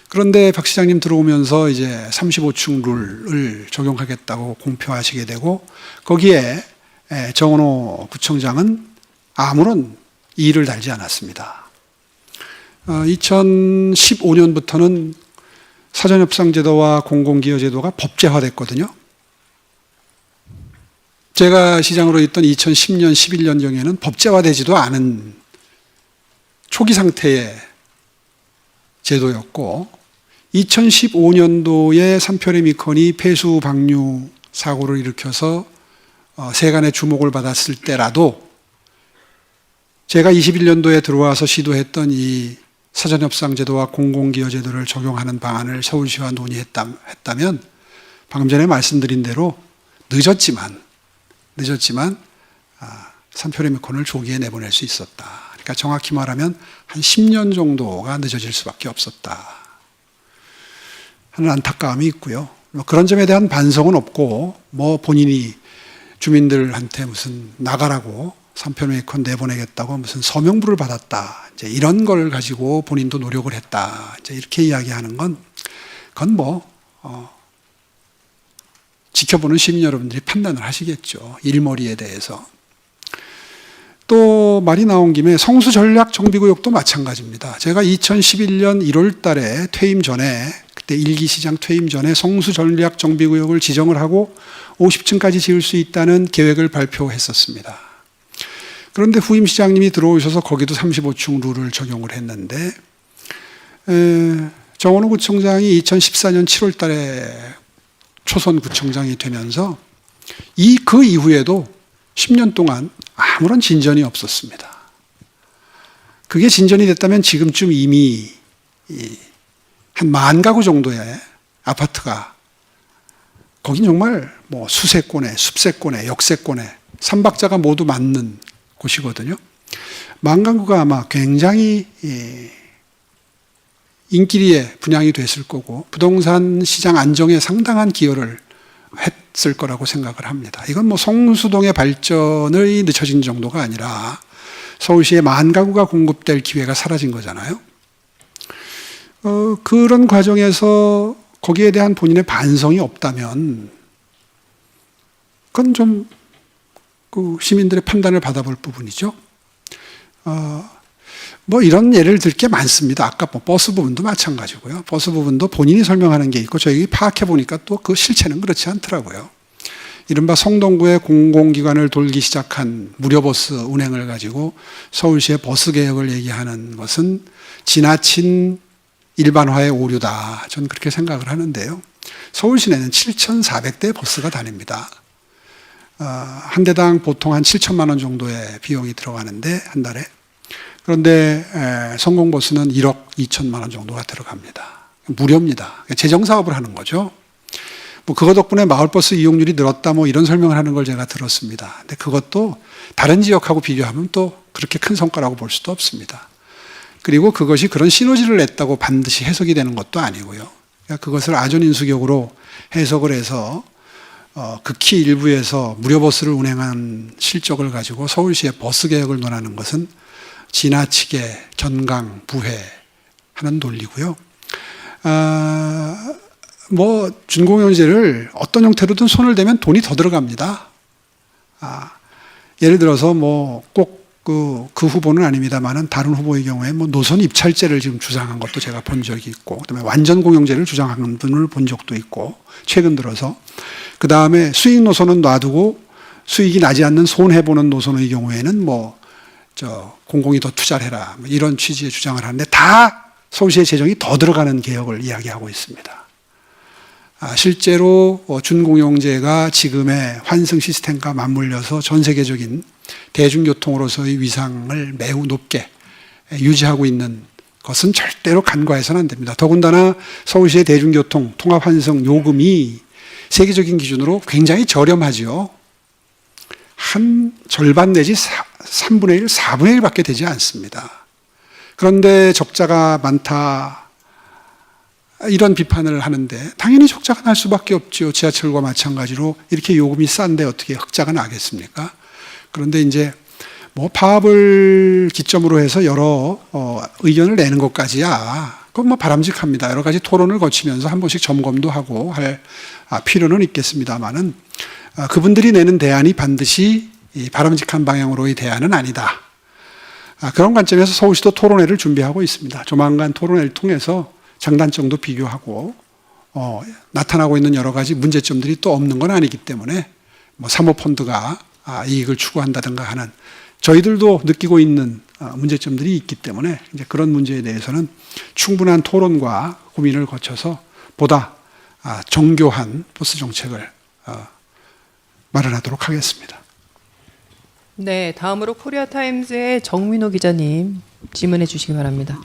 그런데 박 시장님 들어오면서 이제 35층 룰을 적용하겠다고 공표하시게 되고, 거기에 정원호 구청장은 아무런 이의를 달지 않았습니다. 2015년부터는 사전협상제도와 공공기여제도가 법제화됐거든요. 제가 시장으로 있던 2010년, 11년경에는 법제화되지도 않은 초기 상태의 제도였고, 2015년도에 3표 레미콘이 폐수 방류 사고를 일으켜서 세간의 주목을 받았을 때라도 제가 21년도에 들어와서 시도했던 이 사전협상제도와 공공기여제도를 적용하는 방안을 서울시와 논의했다면 방금 전에 말씀드린 대로 늦었지만 3표 레미콘을 조기에 내보낼 수 있었다. 그러니까 정확히 말하면 한 10년 정도가 늦어질 수밖에 없었다 하는 안타까움이 있고요. 그런 점에 대한 반성은 없고, 뭐 본인이 주민들한테 무슨 나가라고 3표 레미콘 내보내겠다고 무슨 서명부를 받았다, 이제 이런 걸 가지고 본인도 노력을 했다, 이제 이렇게 이야기하는 건 그건 지켜보는 시민 여러분들이 판단을 하시겠죠. 일머리에 대해서. 또 말이 나온 김에 성수 전략 정비구역도 마찬가지입니다. 제가 2011년 1월 달에 퇴임 전에, 그때 일기 시장 퇴임 전에 성수 전략 정비구역을 지정을 하고 50층까지 지을 수 있다는 계획을 발표했었습니다. 그런데 후임 시장님이 들어오셔서 거기도 35층 룰을 적용을 했는데, 정원호 구청장이 2014년 7월 달에 초선 구청장이 되면서 그 이후에도 10년 동안 아무런 진전이 없었습니다. 그게 진전이 됐다면 지금쯤 이미 한 10,000가구 정도의 아파트가, 거긴 정말 수세권에, 숲세권에, 역세권에 3박자가 모두 맞는 곳이거든요. 10,000가구가 아마 굉장히 인기리에 분양이 됐을 거고 부동산 시장 안정에 상당한 기여를 했을 거라고 생각을 합니다. 이건 성수동의 발전의 늦춰진 정도가 아니라 서울시에 10,000가구가 공급될 기회가 사라진 거잖아요. 그런 과정에서 거기에 대한 본인의 반성이 없다면 그건 좀 시민들의 판단을 받아볼 부분이죠. 이런 예를 들 게 많습니다. 아까 버스 부분도 마찬가지고요. 버스 부분도 본인이 설명하는 게 있고 저희 파악해 보니까 또 그 실체는 그렇지 않더라고요. 이른바 성동구의 공공기관을 돌기 시작한 무료버스 운행을 가지고 서울시의 버스 개혁을 얘기하는 것은 지나친 일반화의 오류다. 저는 그렇게 생각을 하는데요. 서울 시내는 7,400대 버스가 다닙니다. 한 대당 보통 한 7천만 원 정도의 비용이 들어가는데 한 달에. 그런데 성공버스는 1억 2천만 원 정도가 들어갑니다. 무료입니다. 재정사업을 하는 거죠. 그거 덕분에 마을버스 이용률이 늘었다 이런 설명을 하는 걸 제가 들었습니다. 근데 그것도 다른 지역하고 비교하면 또 그렇게 큰 성과라고 볼 수도 없습니다. 그리고 그것이 그런 시너지를 냈다고 반드시 해석이 되는 것도 아니고요. 그것을 아전인수격으로 해석을 해서 극히 일부에서 무료버스를 운행한 실적을 가지고 서울시의 버스 개혁을 논하는 것은 지나치게 견강부회하는 논리고요. 준공영제를 어떤 형태로든 손을 대면 돈이 더 들어갑니다. 예를 들어서 꼭 그 후보는 아닙니다만은 다른 후보의 경우에 노선 입찰제를 지금 주장한 것도 제가 본 적이 있고, 그다음에 완전 공영제를 주장하는 분을 본 적도 있고, 최근 들어서 그 다음에 수익 노선은 놔두고 수익이 나지 않는 손해 보는 노선의 경우에는 공공이 더 투자를 해라 이런 취지의 주장을 하는데 다 서울시의 재정이 더 들어가는 개혁을 이야기하고 있습니다. 실제로 준공영제가 지금의 환승 시스템과 맞물려서 전 세계적인 대중교통으로서의 위상을 매우 높게 유지하고 있는 것은 절대로 간과해서는 안 됩니다. 더군다나 서울시의 대중교통 통합 환승 요금이 세계적인 기준으로 굉장히 저렴하지요. 한 절반 내지 3분의 1, 4분의 1밖에 되지 않습니다. 그런데 적자가 많다 이런 비판을 하는데 당연히 적자가 날 수밖에 없죠. 지하철과 마찬가지로 이렇게 요금이 싼데 어떻게 흑자가 나겠습니까? 그런데 이제 파업을 기점으로 해서 여러 의견을 내는 것까지야 그건 바람직합니다. 여러 가지 토론을 거치면서 한 번씩 점검도 하고 할 필요는 있겠습니다만은 그분들이 내는 대안이 반드시 바람직한 방향으로의 대안은 아니다. 그런 관점에서 서울시도 토론회를 준비하고 있습니다. 조만간 토론회를 통해서 장단점도 비교하고 나타나고 있는 여러 가지 문제점들이 또 없는 건 아니기 때문에 사모펀드가 이익을 추구한다든가 하는 저희들도 느끼고 있는 문제점들이 있기 때문에 이제 그런 문제에 대해서는 충분한 토론과 고민을 거쳐서 보다 정교한 버스 정책을 마련하도록 하겠습니다. 네, 다음으로 코리아타임스의 정민호 기자님 질문해 주시기 바랍니다.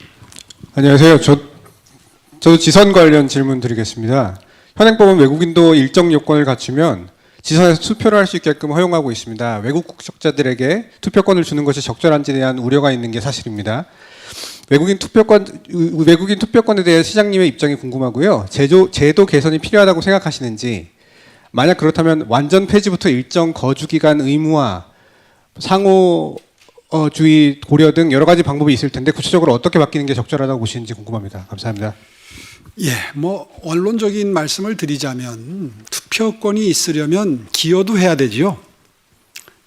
안녕하세요. 저도 지선 관련 질문 드리겠습니다. 현행법은 외국인도 일정 요건을 갖추면 지선에서 투표를 할 수 있게끔 허용하고 있습니다. 외국 국적자들에게 투표권을 주는 것이 적절한지에 대한 우려가 있는 게 사실입니다. 외국인 투표권에 대해 시장님의 입장이 궁금하고요. 제도 개선이 필요하다고 생각하시는지, 만약 그렇다면 완전 폐지부터 일정 거주 기간 의무화, 상호주의 고려 등 여러 가지 방법이 있을 텐데 구체적으로 어떻게 바뀌는 게 적절하다고 보시는지 궁금합니다. 감사합니다. 예, 뭐 원론적인 말씀을 드리자면 투표권이 있으려면 기여도 해야 되지요.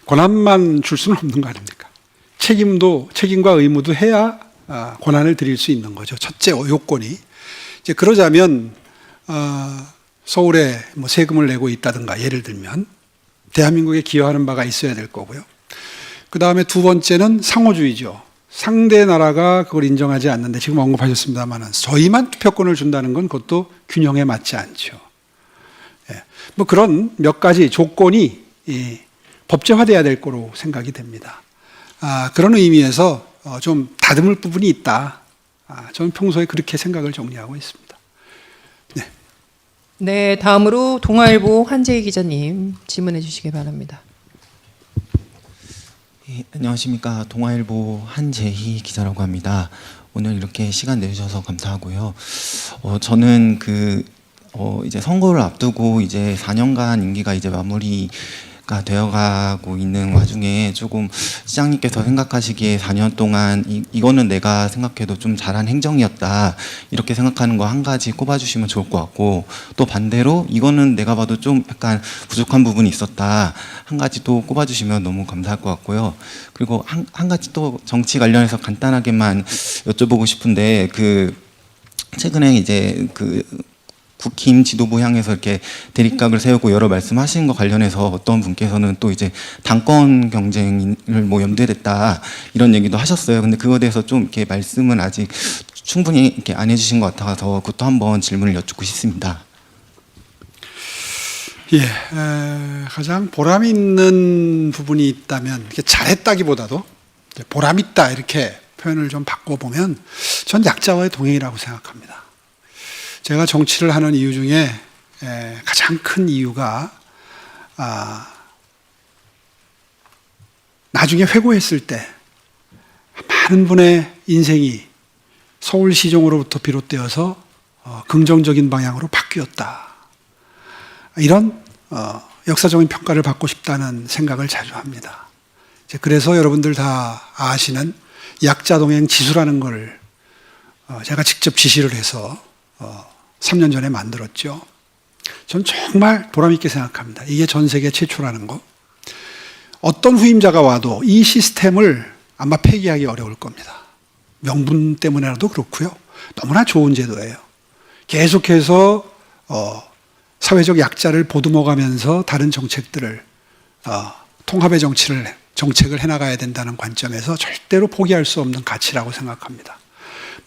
권한만 줄 수는 없는 거 아닙니까? 책임과 의무도 해야 권한을 드릴 수 있는 거죠. 첫째 요건이. 이제 그러자면 서울에 뭐 세금을 내고 있다든가 예를 들면 대한민국에 기여하는 바가 있어야 될 거고요. 그 다음에 두 번째는 상호주의죠. 상대 나라가 그걸 인정하지 않는데 지금 언급하셨습니다만 저희만 투표권을 준다는 건 그것도 균형에 맞지 않죠. 예. 뭐 그런 몇 가지 조건이 법제화돼야 될 거로 생각이 됩니다. 그런 의미에서 좀 다듬을 부분이 있다. 저는 평소에 그렇게 생각을 정리하고 있습니다. 네. 네, 다음으로 동아일보 한재희 기자님 질문해 주시기 바랍니다. 예, 안녕하십니까. 동아일보 한재희 기자라고 합니다. 오늘 이렇게 시간 내주셔서 감사하고요. 저는 이제 선거를 앞두고 이제 4년간 임기가 이제 마무리가 되어가고 있는 와중에 조금 시장님께서 생각하시기에 4년 동안 이거는 내가 생각해도 좀 잘한 행정이었다 이렇게 생각하는 거 한 가지 꼽아주시면 좋을 것 같고, 또 반대로 이거는 내가 봐도 좀 약간 부족한 부분이 있었다 한 가지 또 꼽아주시면 너무 감사할 것 같고요. 그리고 한 가지 또 정치 관련해서 간단하게만 여쭤보고 싶은데, 최근에 이제 국힘 지도부 향해서 이렇게 대립각을 세우고 여러 말씀하신 것 관련해서 어떤 분께서는 또 이제 당권 경쟁을 뭐 염두에 댔다 이런 얘기도 하셨어요. 근데 그거에 대해서 좀 이렇게 말씀은 아직 충분히 이렇게 안 해주신 것 같아서 그것도 한번 질문을 여쭙고 싶습니다. 예, 가장 보람 있는 부분이 있다면 잘했다기보다도 보람 있다 이렇게 표현을 좀 바꿔보면 전 약자와의 동행이라고 생각합니다. 제가 정치를 하는 이유 중에 가장 큰 이유가 나중에 회고했을 때 많은 분의 인생이 서울시정으로부터 비롯되어서 긍정적인 방향으로 바뀌었다. 이런 역사적인 평가를 받고 싶다는 생각을 자주 합니다. 그래서 여러분들 다 아시는 약자동행 지수라는 걸 제가 직접 지시를 해서 3년 전에 만들었죠. 전 정말 보람 있게 생각합니다. 이게 전 세계 최초라는 거. 어떤 후임자가 와도 이 시스템을 아마 폐기하기 어려울 겁니다. 명분 때문에라도 그렇고요. 너무나 좋은 제도예요. 계속해서 사회적 약자를 보듬어가면서 다른 정책들을 통합의 정책을 해나가야 된다는 관점에서 절대로 포기할 수 없는 가치라고 생각합니다.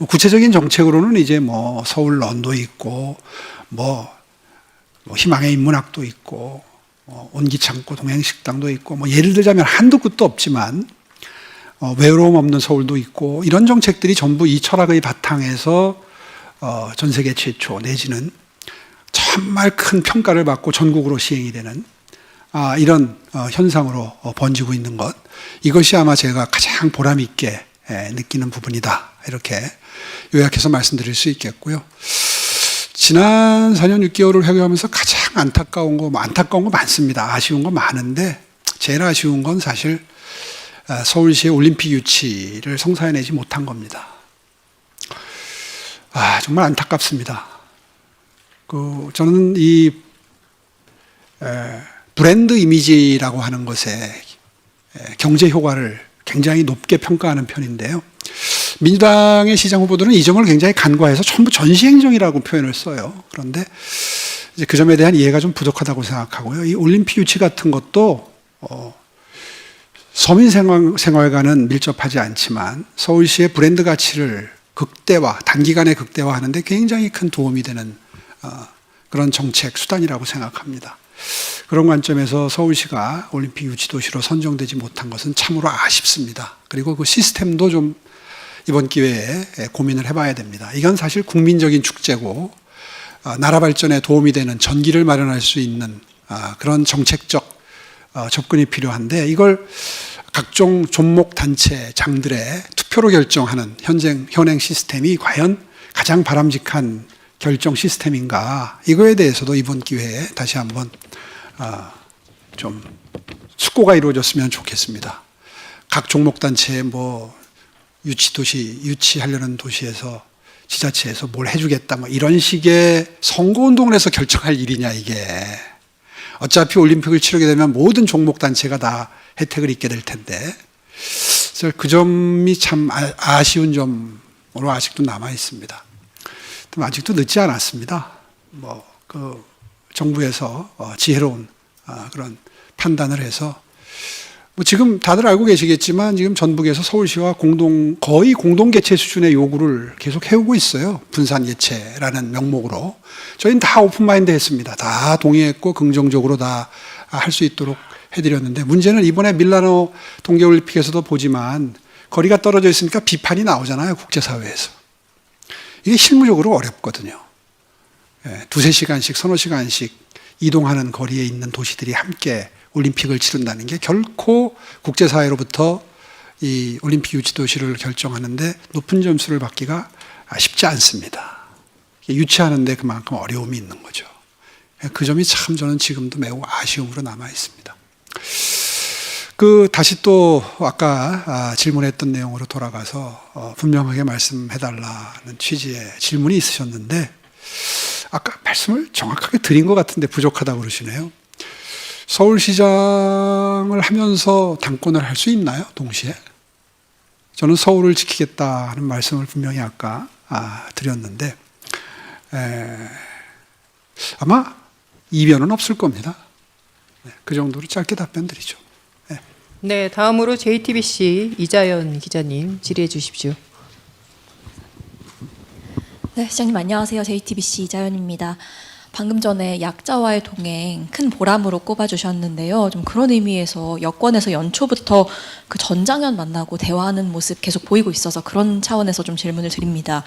뭐 구체적인 정책으로는 이제 뭐 서울 런도 있고 뭐 희망의 인문학도 있고 온기창고 동행식당도 있고 뭐 예를 들자면 한도 끝도 없지만 외로움 없는 서울도 있고 이런 정책들이 전부 이 철학의 바탕에서 전 세계 최초 내지는 정말 큰 평가를 받고 전국으로 시행이 되는 이런 현상으로 번지고 있는 것, 이것이 아마 제가 가장 보람 있게 느끼는 부분이다 이렇게 요약해서 말씀드릴 수 있겠고요. 지난 4년 6개월을 회고하면서 가장 안타까운 거 많습니다. 아쉬운 거 많은데 제일 아쉬운 건 사실 서울시의 올림픽 유치를 성사해내지 못한 겁니다. 정말 안타깝습니다. 저는 이 브랜드 이미지라고 하는 것에 경제 효과를 굉장히 높게 평가하는 편인데요. 민주당의 시장 후보들은 이 점을 굉장히 간과해서 전부 전시행정이라고 표현을 써요. 그런데 이제 그 점에 대한 이해가 좀 부족하다고 생각하고요. 이 올림픽 유치 같은 것도 서민 생활과는 밀접하지 않지만 서울시의 브랜드 가치를 단기간에 극대화하는데 굉장히 큰 도움이 되는 그런 정책 수단이라고 생각합니다. 그런 관점에서 서울시가 올림픽 유치 도시로 선정되지 못한 것은 참으로 아쉽습니다. 그리고 그 시스템도 좀 이번 기회에 고민을 해봐야 됩니다. 이건 사실 국민적인 축제고 나라 발전에 도움이 되는 전기를 마련할 수 있는 그런 정책적 접근이 필요한데, 이걸 각종 종목 단체장들의 투표로 결정하는 현행 시스템이 과연 가장 바람직한 결정 시스템인가, 이거에 대해서도 이번 기회에 다시 한번 좀 숙고가 이루어졌으면 좋겠습니다. 각 종목 단체에 유치하려는 도시에서 지자체에서 뭘 해주겠다 뭐 이런 식의 선거운동을 해서 결정할 일이냐 이게. 어차피 올림픽을 치르게 되면 모든 종목 단체가 다 혜택을 입게 될 텐데. 그래서 그 점이 참 아쉬운 점으로 아직도 남아 있습니다. 아직도 늦지 않았습니다. 그 정부에서 지혜로운 그런 판단을 해서 지금 다들 알고 계시겠지만 지금 전북에서 서울시와 거의 공동 개최 수준의 요구를 계속 해오고 있어요. 분산 개최라는 명목으로. 저희는 다 오픈마인드 했습니다. 다 동의했고 긍정적으로 다 할 수 있도록 해드렸는데 문제는 이번에 밀라노 동계올림픽에서도 보지만 거리가 떨어져 있으니까 비판이 나오잖아요. 국제사회에서. 이게 실무적으로 어렵거든요. 두세 시간씩, 서너 시간씩 이동하는 거리에 있는 도시들이 함께 올림픽을 치른다는 게 결코 국제사회로부터 이 올림픽 유치 도시를 결정하는데 높은 점수를 받기가 쉽지 않습니다. 유치하는데 그만큼 어려움이 있는 거죠. 그 점이 참 저는 지금도 매우 아쉬움으로 남아 있습니다. 다시 또 아까 질문했던 내용으로 돌아가서 분명하게 말씀해달라는 취지의 질문이 있으셨는데 아까 말씀을 정확하게 드린 것 같은데 부족하다고 그러시네요. 서울시장을 하면서 당권을 할 수 있나요? 동시에? 저는 서울을 지키겠다는 말씀을 분명히 아까 드렸는데 아마 이변은 없을 겁니다. 그 정도로 짧게 답변 드리죠. 네, 다음으로 JTBC 이자연 기자님 질의해 주십시오. 네, 시장님 안녕하세요. JTBC 이자연입니다. 방금 전에 약자와의 동행 큰 보람으로 꼽아주셨는데요. 좀 그런 의미에서 여권에서 연초부터 그 전장현 만나고 대화하는 모습 계속 보이고 있어서 그런 차원에서 좀 질문을 드립니다.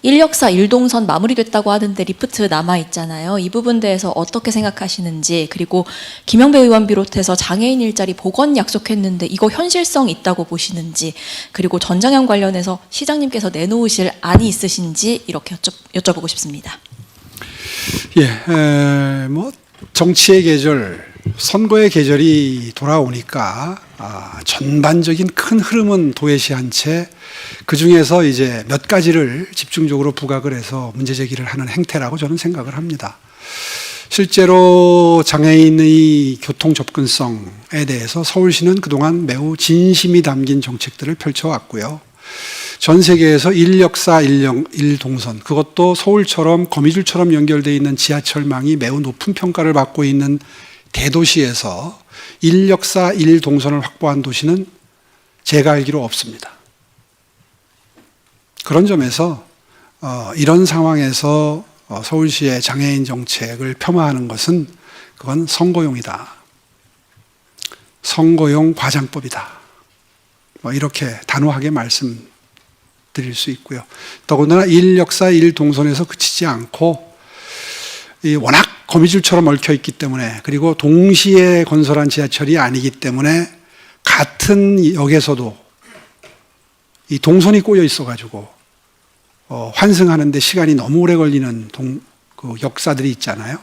1역사 1동선 마무리됐다고 하는데 리프트 남아있잖아요. 이 부분에 대해서 어떻게 생각하시는지, 그리고 김영배 의원 비롯해서 장애인 일자리 복원 약속했는데 이거 현실성 있다고 보시는지, 그리고 전장현 관련해서 시장님께서 내놓으실 안이 있으신지 이렇게 여쭤보고 싶습니다. 정치의 계절, 선거의 계절이 돌아오니까 전반적인 큰 흐름은 도외시한 채 그 중에서 이제 몇 가지를 집중적으로 부각을 해서 문제 제기를 하는 행태라고 저는 생각을 합니다. 실제로 장애인의 교통 접근성에 대해서 서울시는 그동안 매우 진심이 담긴 정책들을 펼쳐왔고요. 전 세계에서 1역사 1동선, 그것도 서울처럼 거미줄처럼 연결되어 있는 지하철망이 매우 높은 평가를 받고 있는 대도시에서 1역사 1동선을 확보한 도시는 제가 알기로 없습니다. 그런 점에서 이런 상황에서 서울시의 장애인 정책을 폄하하는 것은 그건 선거용이다. 선거용 과장법이다. 이렇게 단호하게 말씀드릴 수 있고요. 더군다나 1역사 1동선에서 그치지 않고 워낙 거미줄처럼 얽혀 있기 때문에, 그리고 동시에 건설한 지하철이 아니기 때문에 같은 역에서도 이 동선이 꼬여 있어가지고 환승하는데 시간이 너무 오래 걸리는 그 역사들이 있잖아요.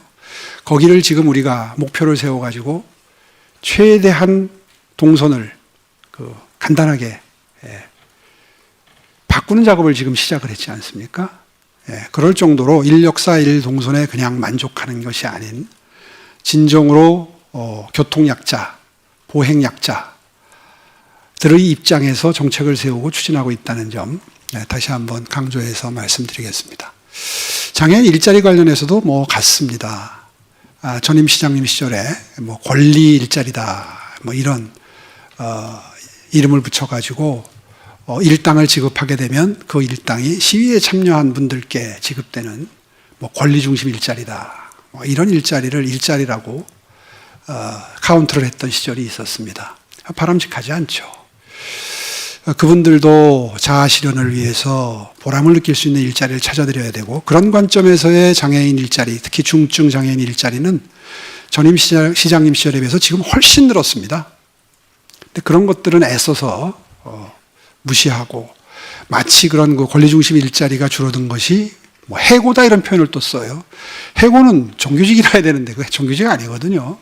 거기를 지금 우리가 목표를 세워가지고 최대한 동선을 간단하게 바꾸는 작업을 지금 시작을 했지 않습니까? 그럴 정도로 1역사 1동선에 그냥 만족하는 것이 아닌 진정으로 교통약자, 보행약자들의 입장에서 정책을 세우고 추진하고 있다는 점 다시 한번 강조해서 말씀드리겠습니다. 장애인 일자리 관련해서도 같습니다. 전임 시장님 시절에 권리 일자리다 이런 이름을 붙여가지고 일당을 지급하게 되면 그 일당이 시위에 참여한 분들께 지급되는 권리 중심 일자리다. 이런 일자리를 일자리라고 카운트를 했던 시절이 있었습니다. 바람직하지 않죠. 그분들도 자아 실현을 위해서 보람을 느낄 수 있는 일자리를 찾아드려야 되고, 그런 관점에서의 장애인 일자리, 특히 중증 장애인 일자리는 전임 시장님 시절에 비해서 지금 훨씬 늘었습니다. 근데 그런 것들은 애써서 무시하고, 마치 그런 권리 중심 일자리가 줄어든 것이 해고다 이런 표현을 또 써요. 해고는 정규직이라 해야 되는데 그게 정규직 아니거든요.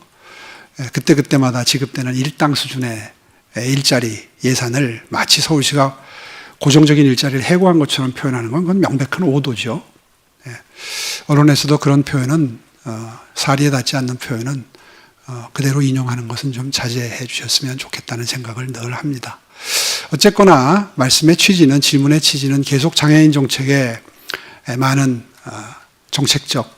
그때마다 지급되는 일당 수준의 일자리 예산을 마치 서울시가 고정적인 일자리를 해고한 것처럼 표현하는 건 그건 명백한 오도죠. 예. 언론에서도 그런 표현은 사리에 닿지 않는 표현은 그대로 인용하는 것은 좀 자제해 주셨으면 좋겠다는 생각을 늘 합니다. 어쨌거나 말씀의 취지는, 질문의 취지는 계속 장애인 정책에 많은 정책적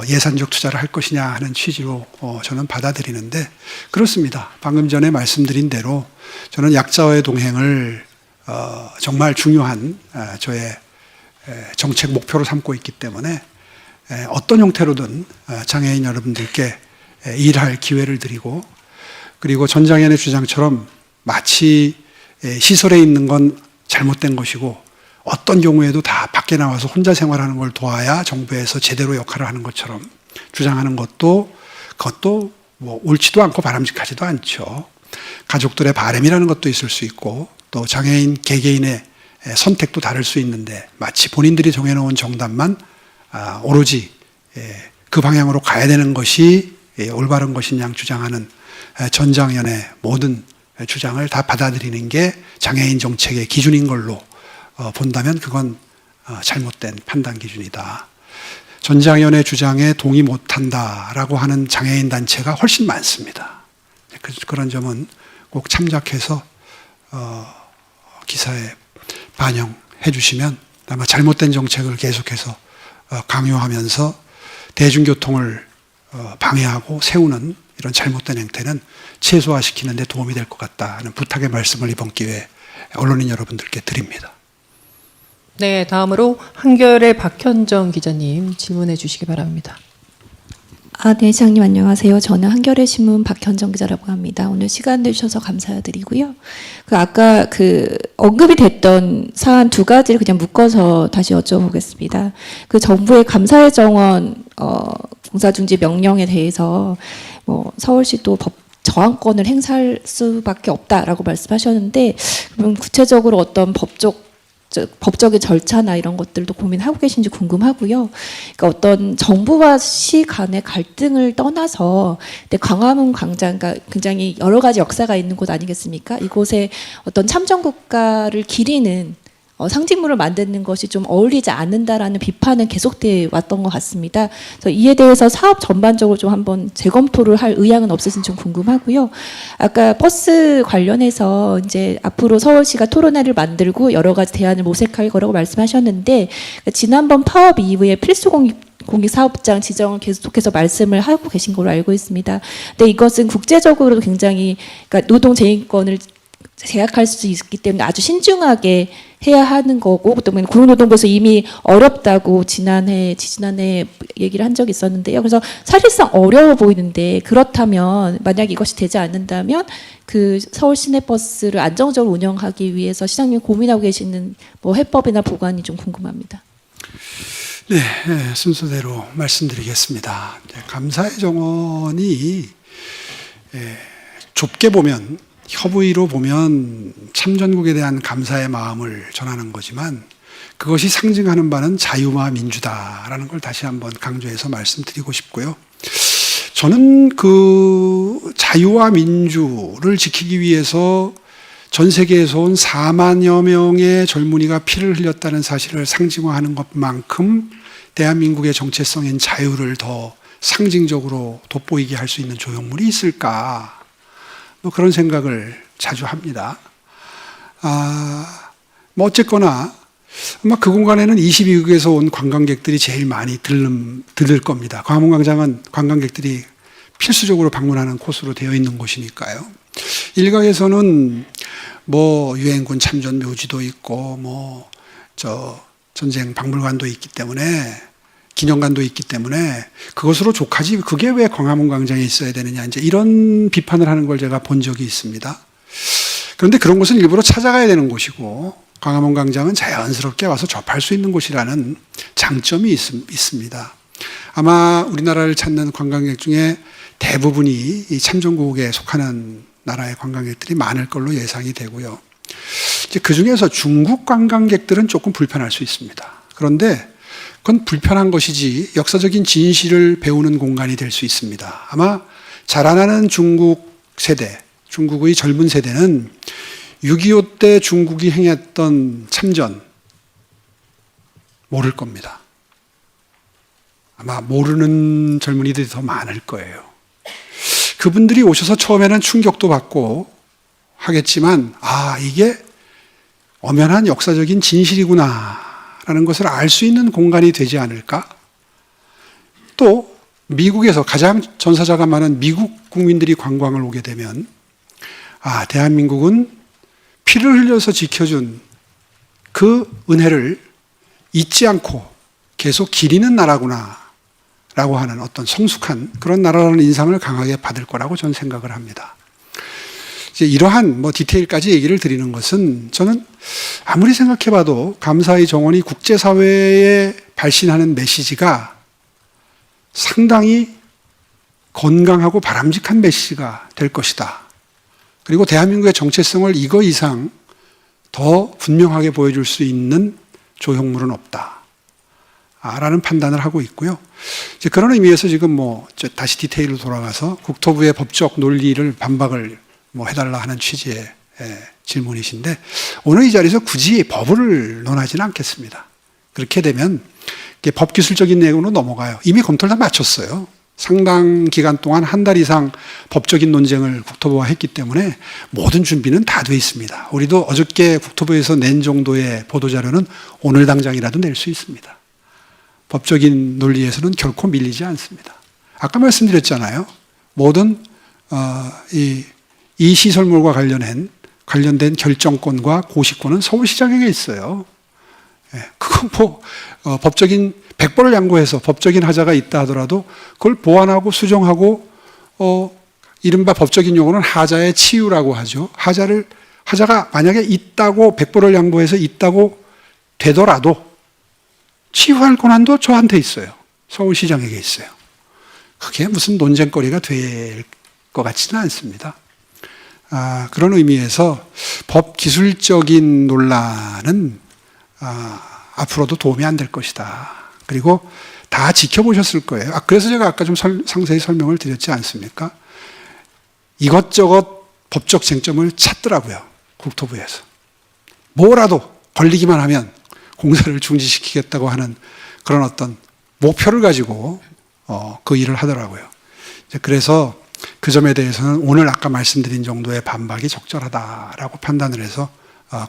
예산적 투자를 할 것이냐 하는 취지로 저는 받아들이는데, 그렇습니다. 방금 전에 말씀드린 대로 저는 약자와의 동행을 정말 중요한 저의 정책 목표로 삼고 있기 때문에 어떤 형태로든 장애인 여러분들께 일할 기회를 드리고, 그리고 전장현의 주장처럼 마치 시설에 있는 건 잘못된 것이고 어떤 경우에도 다 밖에 나와서 혼자 생활하는 걸 도와야 정부에서 제대로 역할을 하는 것처럼 주장하는 그것도 뭐 옳지도 않고 바람직하지도 않죠. 가족들의 바람이라는 것도 있을 수 있고, 또 장애인 개개인의 선택도 다를 수 있는데, 마치 본인들이 정해놓은 정답만 오로지 그 방향으로 가야 되는 것이 올바른 것이냐 주장하는 전장현의 모든 주장을 다 받아들이는 게 장애인 정책의 기준인 걸로 본다면 그건 잘못된 판단 기준이다. 전장현의 주장에 동의 못한다라고 하는 장애인 단체가 훨씬 많습니다. 그런 점은 꼭 참작해서 기사에 반영해 주시면 아마 잘못된 정책을 계속해서 강요하면서 대중교통을 방해하고 세우는 이런 잘못된 행태는 최소화시키는 데 도움이 될 것 같다는 부탁의 말씀을 이번 기회에 언론인 여러분들께 드립니다. 네, 다음으로 한겨레 박현정 기자님 질문해 주시기 바랍니다. 네, 시장님 안녕하세요. 저는 한겨레 신문 박현정 기자라고 합니다. 오늘 시간 내주셔서 감사드리고요. 아까 언급이 됐던 사안 두 가지를 그냥 묶어서 다시 여쭤보겠습니다. 정부의 감사의 정원 공사중지 명령에 대해서 서울시도 저항권을 행사할 수밖에 없다라고 말씀하셨는데, 그럼 구체적으로 어떤 법적인 절차나 이런 것들도 고민하고 계신지 궁금하고요. 그러니까 어떤 정부와 시 간의 갈등을 떠나서 광화문 광장, 그러니까 굉장히 여러 가지 역사가 있는 곳 아니겠습니까? 이곳에 어떤 참정국가를 기리는 상징물을 만드는 것이 좀 어울리지 않는다라는 비판은 계속돼 왔던 것 같습니다. 그래서 이에 대해서 사업 전반적으로 좀 한번 재검토를 할 의향은 없으신지 좀 궁금하고요. 아까 버스 관련해서 이제 앞으로 서울시가 토론회를 만들고 여러 가지 대안을 모색할 거라고 말씀하셨는데, 지난번 파업 이후에 필수 공익사업장 지정을 계속해서 말씀을 하고 계신 걸로 알고 있습니다. 근데 이것은 국제적으로도 굉장히, 그러니까 노동 제인권을 제약할 수 있기 때문에 아주 신중하게 해야 하는 거고, 또 고용노동부에서 이미 어렵다고 지난해 얘기를 한 적이 있었는데요. 그래서 사실상 어려워 보이는데, 그렇다면 만약 이것이 되지 않는다면 서울 시내버스를 안정적으로 운영하기 위해서 시장님 고민하고 계시는 해법이나 보관이 좀 궁금합니다. 네, 순서대로 말씀드리겠습니다. 감사의 정원이 좁게 보면, 협의로 보면 참전국에 대한 감사의 마음을 전하는 거지만, 그것이 상징하는 바는 자유와 민주다라는 걸 다시 한번 강조해서 말씀드리고 싶고요. 저는 자유와 민주를 지키기 위해서 전 세계에서 온 4만여 명의 젊은이가 피를 흘렸다는 사실을 상징화하는 것만큼 대한민국의 정체성인 자유를 더 상징적으로 돋보이게 할 수 있는 조형물이 있을까? 그런 생각을 자주 합니다. 어쨌거나 아마 그 공간에는 22국에서 온 관광객들이 제일 많이 들을 겁니다. 광화문 광장은 관광객들이 필수적으로 방문하는 코스로 되어 있는 곳이니까요. 일각에서는 유엔군 참전 묘지도 있고 전쟁 박물관도 있기 때문에, 기념관도 있기 때문에 그것으로 족하지 그게 왜 광화문 광장에 있어야 되느냐, 이제 이런 비판을 하는 걸 제가 본 적이 있습니다. 그런데 그런 곳은 일부러 찾아가야 되는 곳이고, 광화문 광장은 자연스럽게 와서 접할 수 있는 곳이라는 장점이 있습니다. 아마 우리나라를 찾는 관광객 중에 대부분이 이 참전국에 속하는 나라의 관광객들이 많을 걸로 예상이 되고요. 이제 그 중에서 중국 관광객들은 조금 불편할 수 있습니다. 그런데 그건 불편한 것이지 역사적인 진실을 배우는 공간이 될 수 있습니다. 아마 자라나는 중국 세대, 중국의 젊은 세대는 6.25 때 중국이 행했던 참전 모를 겁니다. 아마 모르는 젊은이들이 더 많을 거예요. 그분들이 오셔서 처음에는 충격도 받고 하겠지만, 아, 이게 엄연한 역사적인 진실이구나라는 것을 알 수 있는 공간이 되지 않을까? 또 미국에서 가장 전사자가 많은 미국 국민들이 관광을 오게 되면, 아, 대한민국은 피를 흘려서 지켜준 그 은혜를 잊지 않고 계속 기리는 나라구나 라고 하는 어떤 성숙한 그런 나라라는 인상을 강하게 받을 거라고 저는 생각을 합니다. 이제 이러한 디테일까지 얘기를 드리는 것은, 저는 아무리 생각해봐도 감사의 정원이 국제사회에 발신하는 메시지가 상당히 건강하고 바람직한 메시지가 될 것이다. 그리고 대한민국의 정체성을 이거 이상 더 분명하게 보여줄 수 있는 조형물은 없다. 라는 판단을 하고 있고요. 이제 그런 의미에서 지금 다시 디테일로 돌아가서 국토부의 법적 논리를 반박을 해달라 하는 취지의 질문이신데, 오늘 이 자리에서 굳이 법을 논하지는 않겠습니다. 그렇게 되면 법기술적인 내용으로 넘어가요. 이미 검토를 다 마쳤어요. 상당 기간 동안 한 달 이상 법적인 논쟁을 국토부가 했기 때문에 모든 준비는 다 돼 있습니다. 우리도 어저께 국토부에서 낸 정도의 보도자료는 오늘 당장이라도 낼 수 있습니다. 법적인 논리에서는 결코 밀리지 않습니다. 아까 말씀드렸잖아요. 모든 이 시설물과 관련된 결정권과 고시권은 서울시장에게 있어요. 그건 법적인 100번을 양보해서 법적인 하자가 있다 하더라도 그걸 보완하고 수정하고 이른바 법적인 용어는 하자의 치유라고 하죠. 하자가 만약에 있다고 100번을 양보해서 있다고 되더라도 치유할 권한도 저한테 있어요. 서울시장에게 있어요. 그게 무슨 논쟁거리가 될 것 같지는 않습니다. 그런 의미에서 법 기술적인 논란은 앞으로도 도움이 안 될 것이다. 그리고 다 지켜보셨을 거예요. 그래서 제가 아까 좀 상세히 설명을 드렸지 않습니까? 이것저것 법적 쟁점을 찾더라고요. 국토부에서. 뭐라도 걸리기만 하면 공사를 중지시키겠다고 하는 그런 어떤 목표를 가지고 그 일을 하더라고요. 그래서 그 점에 대해서는 오늘 아까 말씀드린 정도의 반박이 적절하다라고 판단을 해서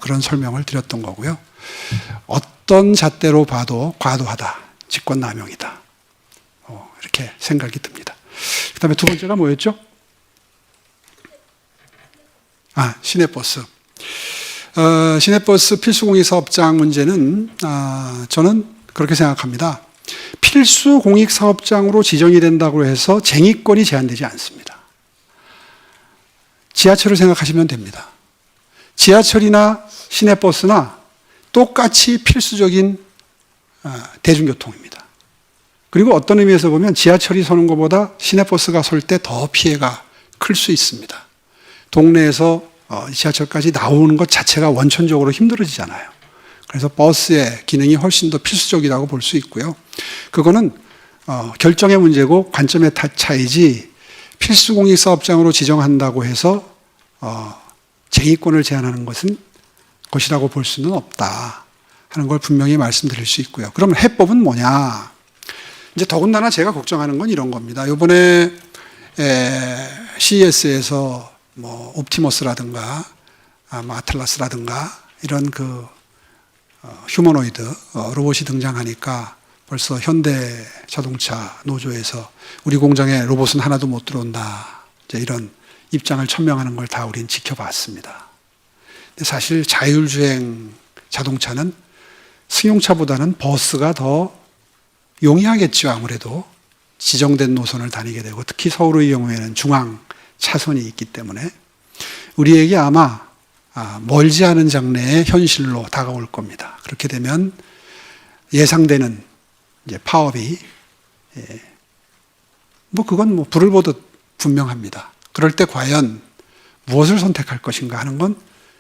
그런 설명을 드렸던 거고요. 어떤 잣대로 봐도 과도하다, 직권남용이다, 이렇게 생각이 듭니다. 그 다음에 두 번째가 뭐였죠? 시내버스. 시내버스 필수공익사업장 문제는 저는 그렇게 생각합니다. 필수공익사업장으로 지정이 된다고 해서 쟁의권이 제한되지 않습니다. 지하철을 생각하시면 됩니다. 지하철이나 시내버스나 똑같이 필수적인 대중교통입니다. 그리고 어떤 의미에서 보면 지하철이 서는 것보다 시내버스가 설 때 더 피해가 클 수 있습니다. 동네에서 지하철까지 나오는 것 자체가 원천적으로 힘들어지잖아요. 그래서 버스의 기능이 훨씬 더 필수적이라고 볼 수 있고요. 그거는 결정의 문제고 관점의 차이지, 필수공익사업장으로 지정한다고 해서 쟁의권을 제한하는 것이라고 볼 수는 없다 하는 걸 분명히 말씀드릴 수 있고요. 그러면 해법은 뭐냐? 이제 더군다나 제가 걱정하는 건 이런 겁니다. 이번에 CES에서 옵티머스라든가 아틀라스라든가 이런 휴머노이드 로봇이 등장하니까 벌써 현대자동차 노조에서 우리 공장에 로봇은 하나도 못 들어온다, 이런 입장을 천명하는 걸 다 우린 지켜봤습니다. 근데 사실 자율주행 자동차는 승용차보다는 버스가 더 용이하겠죠. 아무래도 지정된 노선을 다니게 되고, 특히 서울의 경우에는 중앙 차선이 있기 때문에 우리에게 아마 멀지 않은 장래의 현실로 다가올 겁니다. 그렇게 되면 예상되는 이제 파업이 그건 불을 보듯 분명합니다. 그럴 때 과연 무엇을 선택할 것인가 하는 건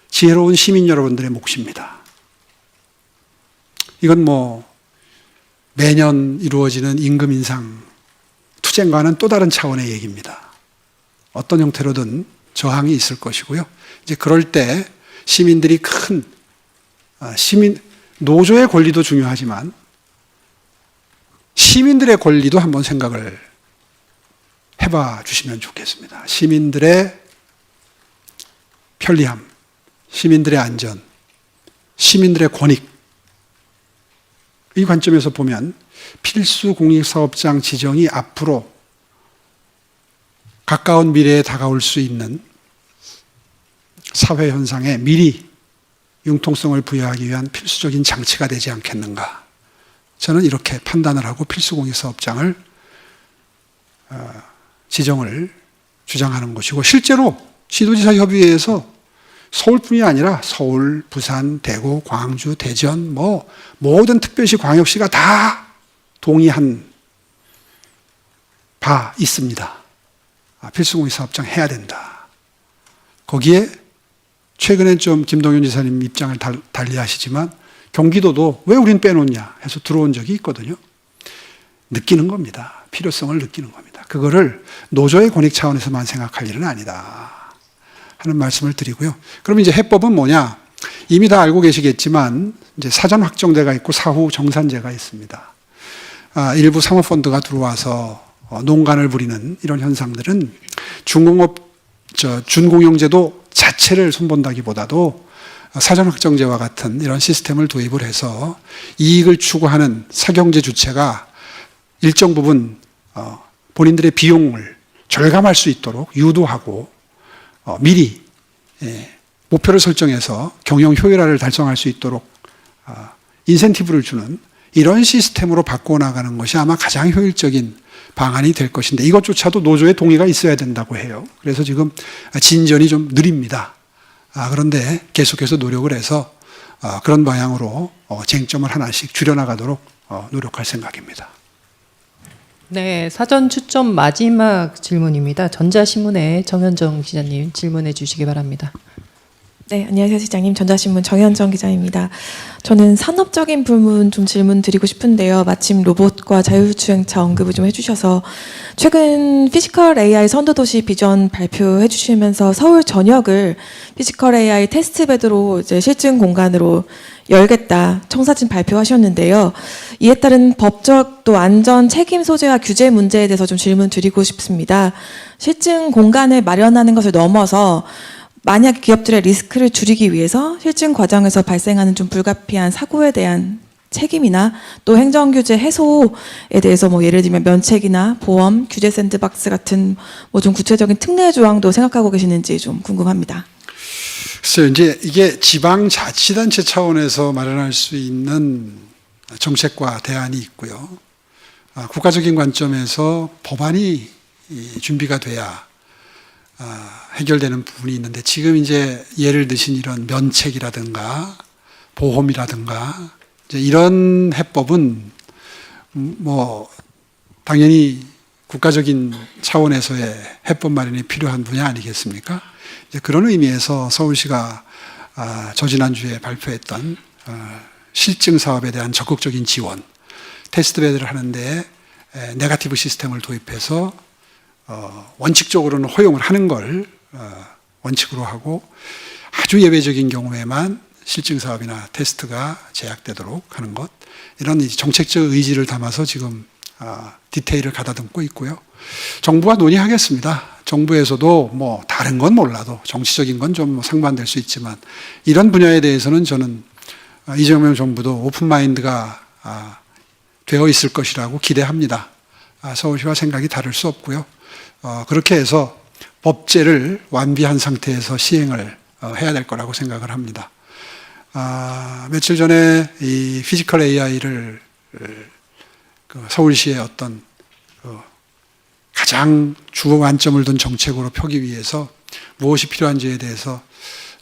지혜로운 시민 여러분들의 몫입니다. 이건 매년 이루어지는 임금 인상 투쟁과는 또 다른 차원의 얘기입니다. 어떤 형태로든 저항이 있을 것이고요. 이제 그럴 때 시민들이 노조의 권리도 중요하지만 시민들의 권리도 한번 생각을 해봐 주시면 좋겠습니다. 시민들의 편리함, 시민들의 안전, 시민들의 권익, 이 관점에서 보면 필수 공익사업장 지정이 앞으로 가까운 미래에 다가올 수 있는 사회 현상에 미리 융통성을 부여하기 위한 필수적인 장치가 되지 않겠는가. 저는 이렇게 판단을 하고 필수 공익사업장을 지정을 주장하는 것이고, 실제로 시도지사 협의회에서 서울뿐이 아니라 서울, 부산, 대구, 광주, 대전, 모든 특별시, 광역시가 다 동의한 바 있습니다. 필수공익사업장 해야 된다. 거기에 최근에 좀 김동연 지사님 입장을 달리하시지만 경기도도 왜 우린 빼놓냐 해서 들어온 적이 있거든요. 느끼는 겁니다. 필요성을 느끼는 겁니다. 그거를 노조의 권익 차원에서만 생각할 일은 아니다 하는 말씀을 드리고요. 그럼 이제 해법은 뭐냐? 이미 다 알고 계시겠지만 이제 사전 확정제가 있고 사후 정산제가 있습니다. 일부 사모펀드가 들어와서 농간을 부리는 이런 현상들은 준공영제도 자체를 손본다기보다도 사전 확정제와 같은 이런 시스템을 도입을 해서 이익을 추구하는 사경제 주체가 일정 부분 본인들의 비용을 절감할 수 있도록 유도하고 미리 목표를 설정해서 경영 효율화를 달성할 수 있도록 인센티브를 주는 이런 시스템으로 바꿔 나가는 것이 아마 가장 효율적인 방안이 될 것인데, 이것조차도 노조의 동의가 있어야 된다고 해요. 그래서 지금 진전이 좀 느립니다. 그런데 계속해서 노력을 해서 그런 방향으로 쟁점을 하나씩 줄여나가도록 노력할 생각입니다. 네, 사전 추첨 마지막 질문입니다. 전자신문의 정현정 기자님 질문해 주시기 바랍니다. 네, 안녕하세요 시장님. 전자신문 정현정 기자입니다. 저는 산업적인 부분 좀 질문 드리고 싶은데요. 마침 로봇과 자율주행차 언급을 좀 해주셔서 최근 피지컬 AI 선도도시 비전 발표해 주시면서 서울 전역을 피지컬 AI 테스트베드로 이제 실증 공간으로 열겠다 청사진 발표하셨는데요. 이에 따른 법적 또 안전 책임 소재와 규제 문제에 대해서 좀 질문 드리고 싶습니다. 실증 공간을 마련하는 것을 넘어서 만약 기업들의 리스크를 줄이기 위해서 실증 과정에서 발생하는 좀 불가피한 사고에 대한 책임이나 또 행정규제 해소에 대해서 예를 들면 면책이나 보험, 규제 샌드박스 같은 좀 구체적인 특례 조항도 생각하고 계시는지 좀 궁금합니다. 글쎄요, 이제 이게 지방자치단체 차원에서 마련할 수 있는 정책과 대안이 있고요. 국가적인 관점에서 법안이 준비가 돼야 해결되는 부분이 있는데, 지금 이제 예를 드신 이런 면책이라든가 보험이라든가 이제 이런 해법은 당연히 국가적인 차원에서의 해법 마련이 필요한 분야 아니겠습니까? 이제 그런 의미에서 서울시가 저지난주에 발표했던 실증 사업에 대한 적극적인 지원, 테스트베드를 하는데 네거티브 시스템을 도입해서 원칙적으로는 허용을 하는 걸 원칙으로 하고 아주 예외적인 경우에만 실증 사업이나 테스트가 제약되도록 하는 것, 이런 정책적 의지를 담아서 지금 디테일을 가다듬고 있고요. 정부가 논의하겠습니다. 정부에서도 다른 건 몰라도 정치적인 건 좀 상반될 수 있지만 이런 분야에 대해서는 저는 이재명 정부도 오픈마인드가 되어 있을 것이라고 기대합니다. 서울시와 생각이 다를 수 없고요. 그렇게 해서 법제를 완비한 상태에서 시행을 해야 될 거라고 생각을 합니다. 며칠 전에 이 피지컬 AI를 서울시의 어떤 가장 주 관점을 둔 정책으로 펴기 위해서 무엇이 필요한지에 대해서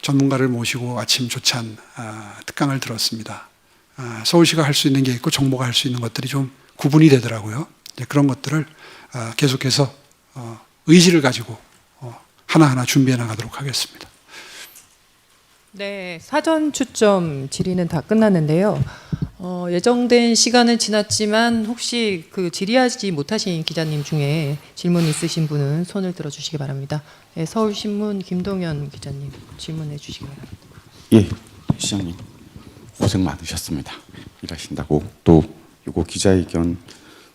전문가를 모시고 아침 조찬 특강을 들었습니다. 서울시가 할 수 있는 게 있고 정부가 할 수 있는 것들이 좀 구분이 되더라고요. 그런 것들을 계속해서 의지를 가지고 하나하나 준비해 나가도록 하겠습니다. 네, 사전 추첨 질의는 다 끝났는데요. 예정된 시간은 지났지만 혹시 질의하지 못하신 기자님 중에 질문 있으신 분은 손을 들어주시기 바랍니다. 네, 서울신문 김동연 기자님 질문해 주시기 바랍니다. 예, 시장님 고생 많으셨습니다. 일하신다고 또 이거 기자회견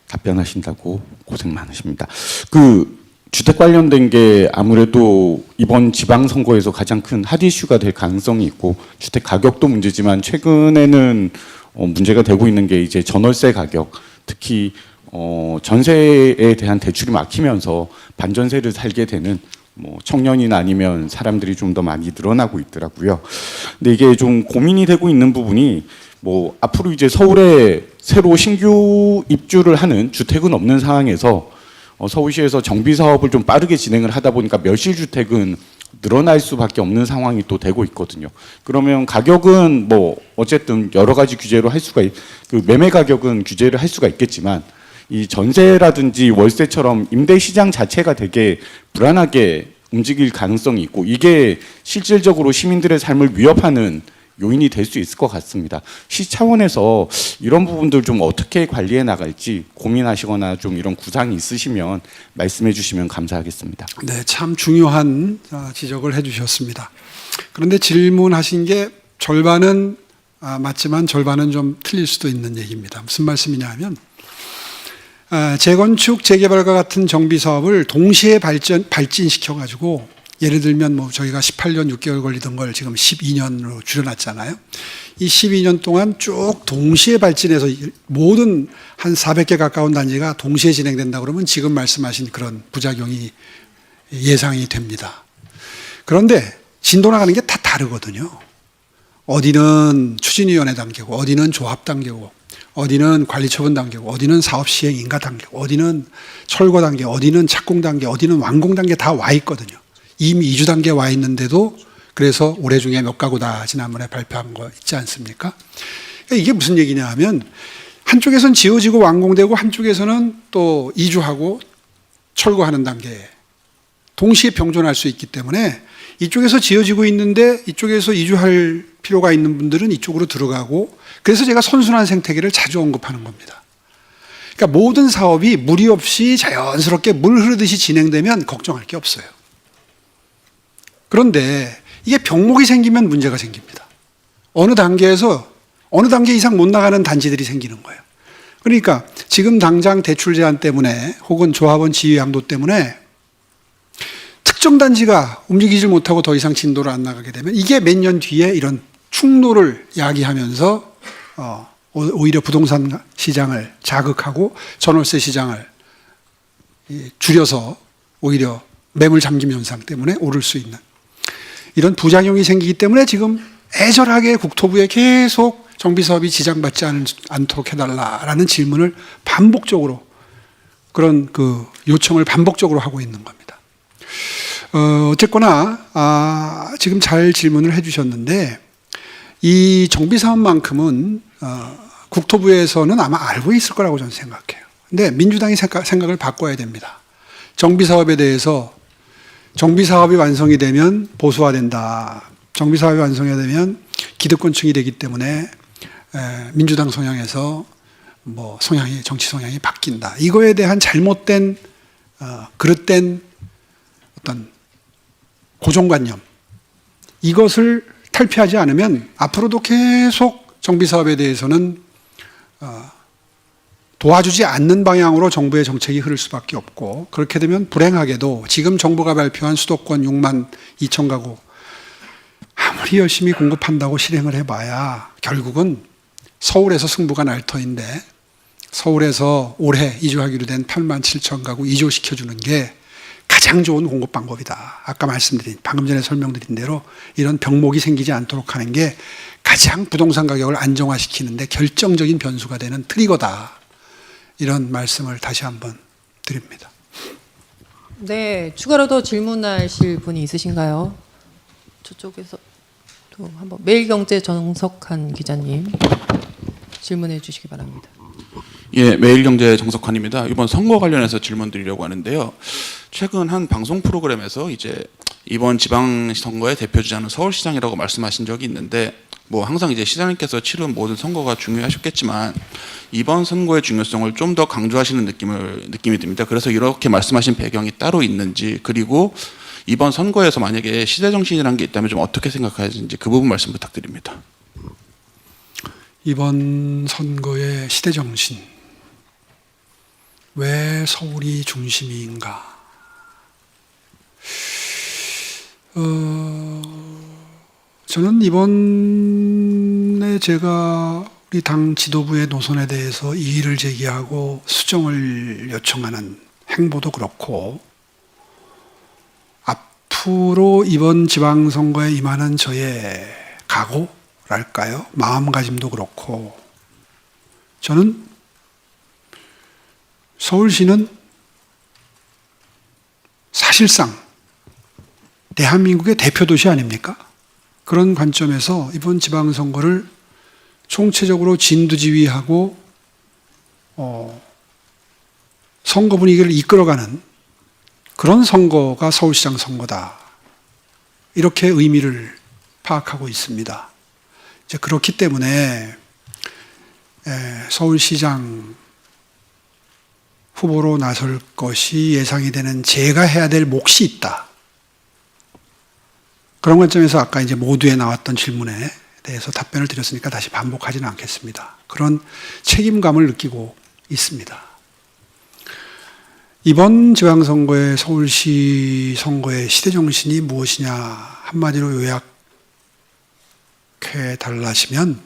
답변하신다고 고생 많으십니다. 그 주택 관련된 게 아무래도 이번 지방선거에서 가장 큰 핫 이슈가 될 가능성이 있고 주택 가격도 문제지만 최근에는 문제가 되고 있는 게 이제 전월세 가격, 특히 전세에 대한 대출이 막히면서 반전세를 살게 되는 뭐 청년이나 아니면 사람들이 좀 더 많이 늘어나고 있더라고요. 근데 이게 좀 고민이 되고 있는 부분이 뭐 앞으로 이제 서울에 새로 신규 입주를 하는 주택은 없는 상황에서 서울시에서 정비 사업을 좀 빠르게 진행을 하다 보니까 멸실주택은 늘어날 수밖에 없는 상황이 또 되고 있거든요. 그러면 가격은 뭐 어쨌든 여러 가지 규제로 할 수가 그 매매 가격은 규제를 할 수가 있겠지만 이 전세라든지 월세처럼 임대 시장 자체가 되게 불안하게 움직일 가능성이 있고 이게 실질적으로 시민들의 삶을 위협하는 요인이 될 수 있을 것 같습니다. 시 차원에서 이런 부분들 좀 어떻게 관리해 나갈지 고민하시거나 좀 이런 구상이 있으시면 말씀해 주시면 감사하겠습니다. 네, 참 중요한 지적을 해주셨습니다. 그런데 질문하신 게 절반은 맞지만 절반은 좀 틀릴 수도 있는 얘기입니다. 무슨 말씀이냐 하면 재건축, 재개발과 같은 정비 사업을 동시에 발진시켜가지고 예를 들면 뭐 저희가 18년 6개월 걸리던 걸 지금 12년으로 줄여놨잖아요. 이 12년 동안 쭉 동시에 발진해서 모든 한 400개 가까운 단지가 동시에 진행된다 그러면 지금 말씀하신 그런 부작용이 예상이 됩니다. 그런데 진도 나가는 게 다 다르거든요. 어디는 추진위원회 단계고 어디는 조합 단계고 어디는 관리처분 단계고 어디는 사업시행 인가 단계고 어디는 철거 단계 어디는 착공 단계 어디는 완공 단계 다 와 있거든요. 이미 이주 단계에 와 있는데도 그래서 올해 중에 몇 가구다 지난번에 발표한 거 있지 않습니까? 그러니까 이게 무슨 얘기냐 하면 한쪽에서는 지어지고 완공되고 한쪽에서는 또 이주하고 철거하는 단계에 동시에 병존할 수 있기 때문에 이쪽에서 지어지고 있는데 이쪽에서 이주할 필요가 있는 분들은 이쪽으로 들어가고 그래서 제가 선순환 생태계를 자주 언급하는 겁니다. 그러니까 모든 사업이 무리 없이 자연스럽게 물 흐르듯이 진행되면 걱정할 게 없어요. 그런데 이게 병목이 생기면 문제가 생깁니다. 어느 단계에서 어느 단계 이상 못 나가는 단지들이 생기는 거예요. 그러니까 지금 당장 대출 제한 때문에 혹은 조합원 지위 양도 때문에 특정 단지가 움직이질 못하고 더 이상 진도를 안 나가게 되면 이게 몇 년 뒤에 이런 충노를 야기하면서 오히려 부동산 시장을 자극하고 전월세 시장을 줄여서 오히려 매물 잠김 현상 때문에 오를 수 있는 이런 부작용이 생기기 때문에 지금 애절하게 국토부에 계속 정비사업이 지장받지 않도록 해달라라는 질문을 반복적으로 그런 그 요청을 반복적으로 하고 있는 겁니다. 어쨌거나 지금 잘 질문을 해주셨는데 이 정비사업만큼은 국토부에서는 아마 알고 있을 거라고 저는 생각해요. 근데 민주당이 생각을 바꿔야 됩니다. 정비사업에 대해서 정비사업이 완성이 되면 보수화된다. 정비사업이 완성이 되면 기득권층이 되기 때문에 민주당 성향에서 뭐 성향이 정치 성향이 바뀐다. 이거에 대한 잘못된 그릇된 어떤 고정관념 이것을 탈피하지 않으면 앞으로도 계속 정비사업에 대해서는 도와주지 않는 방향으로 정부의 정책이 흐를 수밖에 없고 그렇게 되면 불행하게도 지금 정부가 발표한 수도권 6만 2천 가구 아무리 열심히 공급한다고 실행을 해봐야 결국은 서울에서 승부가 날 터인데 서울에서 올해 이주하기로 된 8만 7천 가구 이주시켜주는 게 가장 좋은 공급 방법이다. 아까 방금 전에 설명드린 대로 이런 병목이 생기지 않도록 하는 게 가장 부동산 가격을 안정화시키는데 결정적인 변수가 되는 트리거다. 이런 말씀을 다시 한번 드립니다. 네, 추가로 더 질문하실 분이 있으신가요? 저쪽에서 또 한번 매일경제 정석한 기자님 질문해 주시기 바랍니다. 예, 매일경제 정석환입니다. 이번 선거 관련해서 질문드리려고 하는데요. 최근 한 방송 프로그램에서 이제 이번 지방선거의 대표 주자는 서울시장이라고 말씀하신 적이 있는데 뭐 항상 이제 시장님께서 치른 모든 선거가 중요하셨겠지만 이번 선거의 중요성을 좀 더 강조하시는 느낌이 듭니다. 그래서 이렇게 말씀하신 배경이 따로 있는지 그리고 이번 선거에서 만약에 시대 정신이라는 게 있다면 좀 어떻게 생각하시는지 그 부분 말씀 부탁드립니다. 이번 선거의 시대 정신, 왜 서울이 중심인가? 저는 이번에 제가 우리 당 지도부의 노선에 대해서 이의를 제기하고 수정을 요청하는 행보도 그렇고, 앞으로 이번 지방선거에 임하는 저의 각오랄까요? 마음가짐도 그렇고, 저는 서울시는 사실상 대한민국의 대표도시 아닙니까? 그런 관점에서 이번 지방선거를 총체적으로 진두지휘하고 선거 분위기를 이끌어가는 그런 선거가 서울시장 선거다. 이렇게 의미를 파악하고 있습니다. 이제 그렇기 때문에 서울시장 후보로 나설 것이 예상이 되는 제가 해야 될 몫이 있다. 그런 관점에서 아까 이제 모두에 나왔던 질문에 대해서 답변을 드렸으니까 다시 반복하지는 않겠습니다. 그런 책임감을 느끼고 있습니다. 이번 지방선거의 서울시 선거의 시대정신이 무엇이냐 한마디로 요약해 달라시면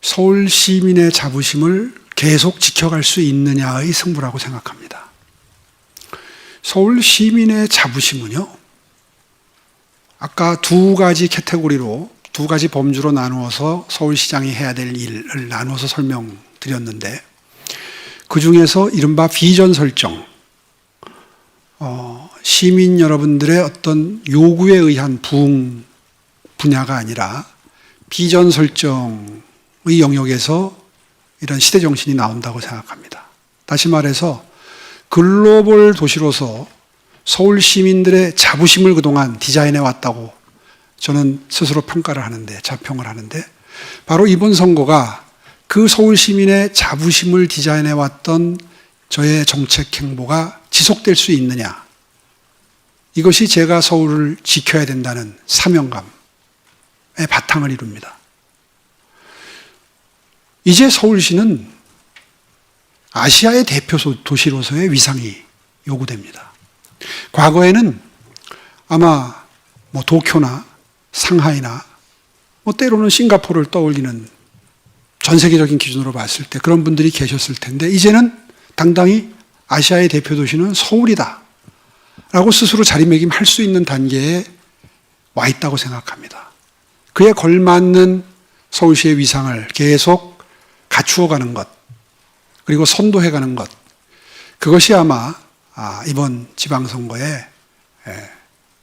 서울 시민의 자부심을 계속 지켜갈 수 있느냐의 승부라고 생각합니다. 서울 시민의 자부심은요, 아까 두 가지 캐테고리로, 두 가지 범주로 나누어서 서울시장이 해야 될 일을 나누어서 설명드렸는데, 그 중에서 이른바 비전 설정, 시민 여러분들의 어떤 요구에 의한 부응 분야가 아니라 비전 설정의 영역에서 이런 시대 정신이 나온다고 생각합니다. 다시 말해서 글로벌 도시로서 서울 시민들의 자부심을 그동안 디자인해 왔다고 저는 스스로 평가를 하는데, 자평을 하는데, 바로 이번 선거가 그 서울 시민의 자부심을 디자인해 왔던 저의 정책 행보가 지속될 수 있느냐, 이것이 제가 서울을 지켜야 된다는 사명감의 바탕을 이룹니다. 이제 서울시는 아시아의 대표 도시로서의 위상이 요구됩니다. 과거에는 아마 도쿄나 상하이나 때로는 싱가포르를 떠올리는 전 세계적인 기준으로 봤을 때 그런 분들이 계셨을 텐데, 이제는 당당히 아시아의 대표 도시는 서울이다 라고 스스로 자리매김할 수 있는 단계에 와 있다고 생각합니다. 그에 걸맞는 서울시의 위상을 계속 갖추어가는 것, 그리고 선도해가는 것, 그것이 아마 이번 지방선거의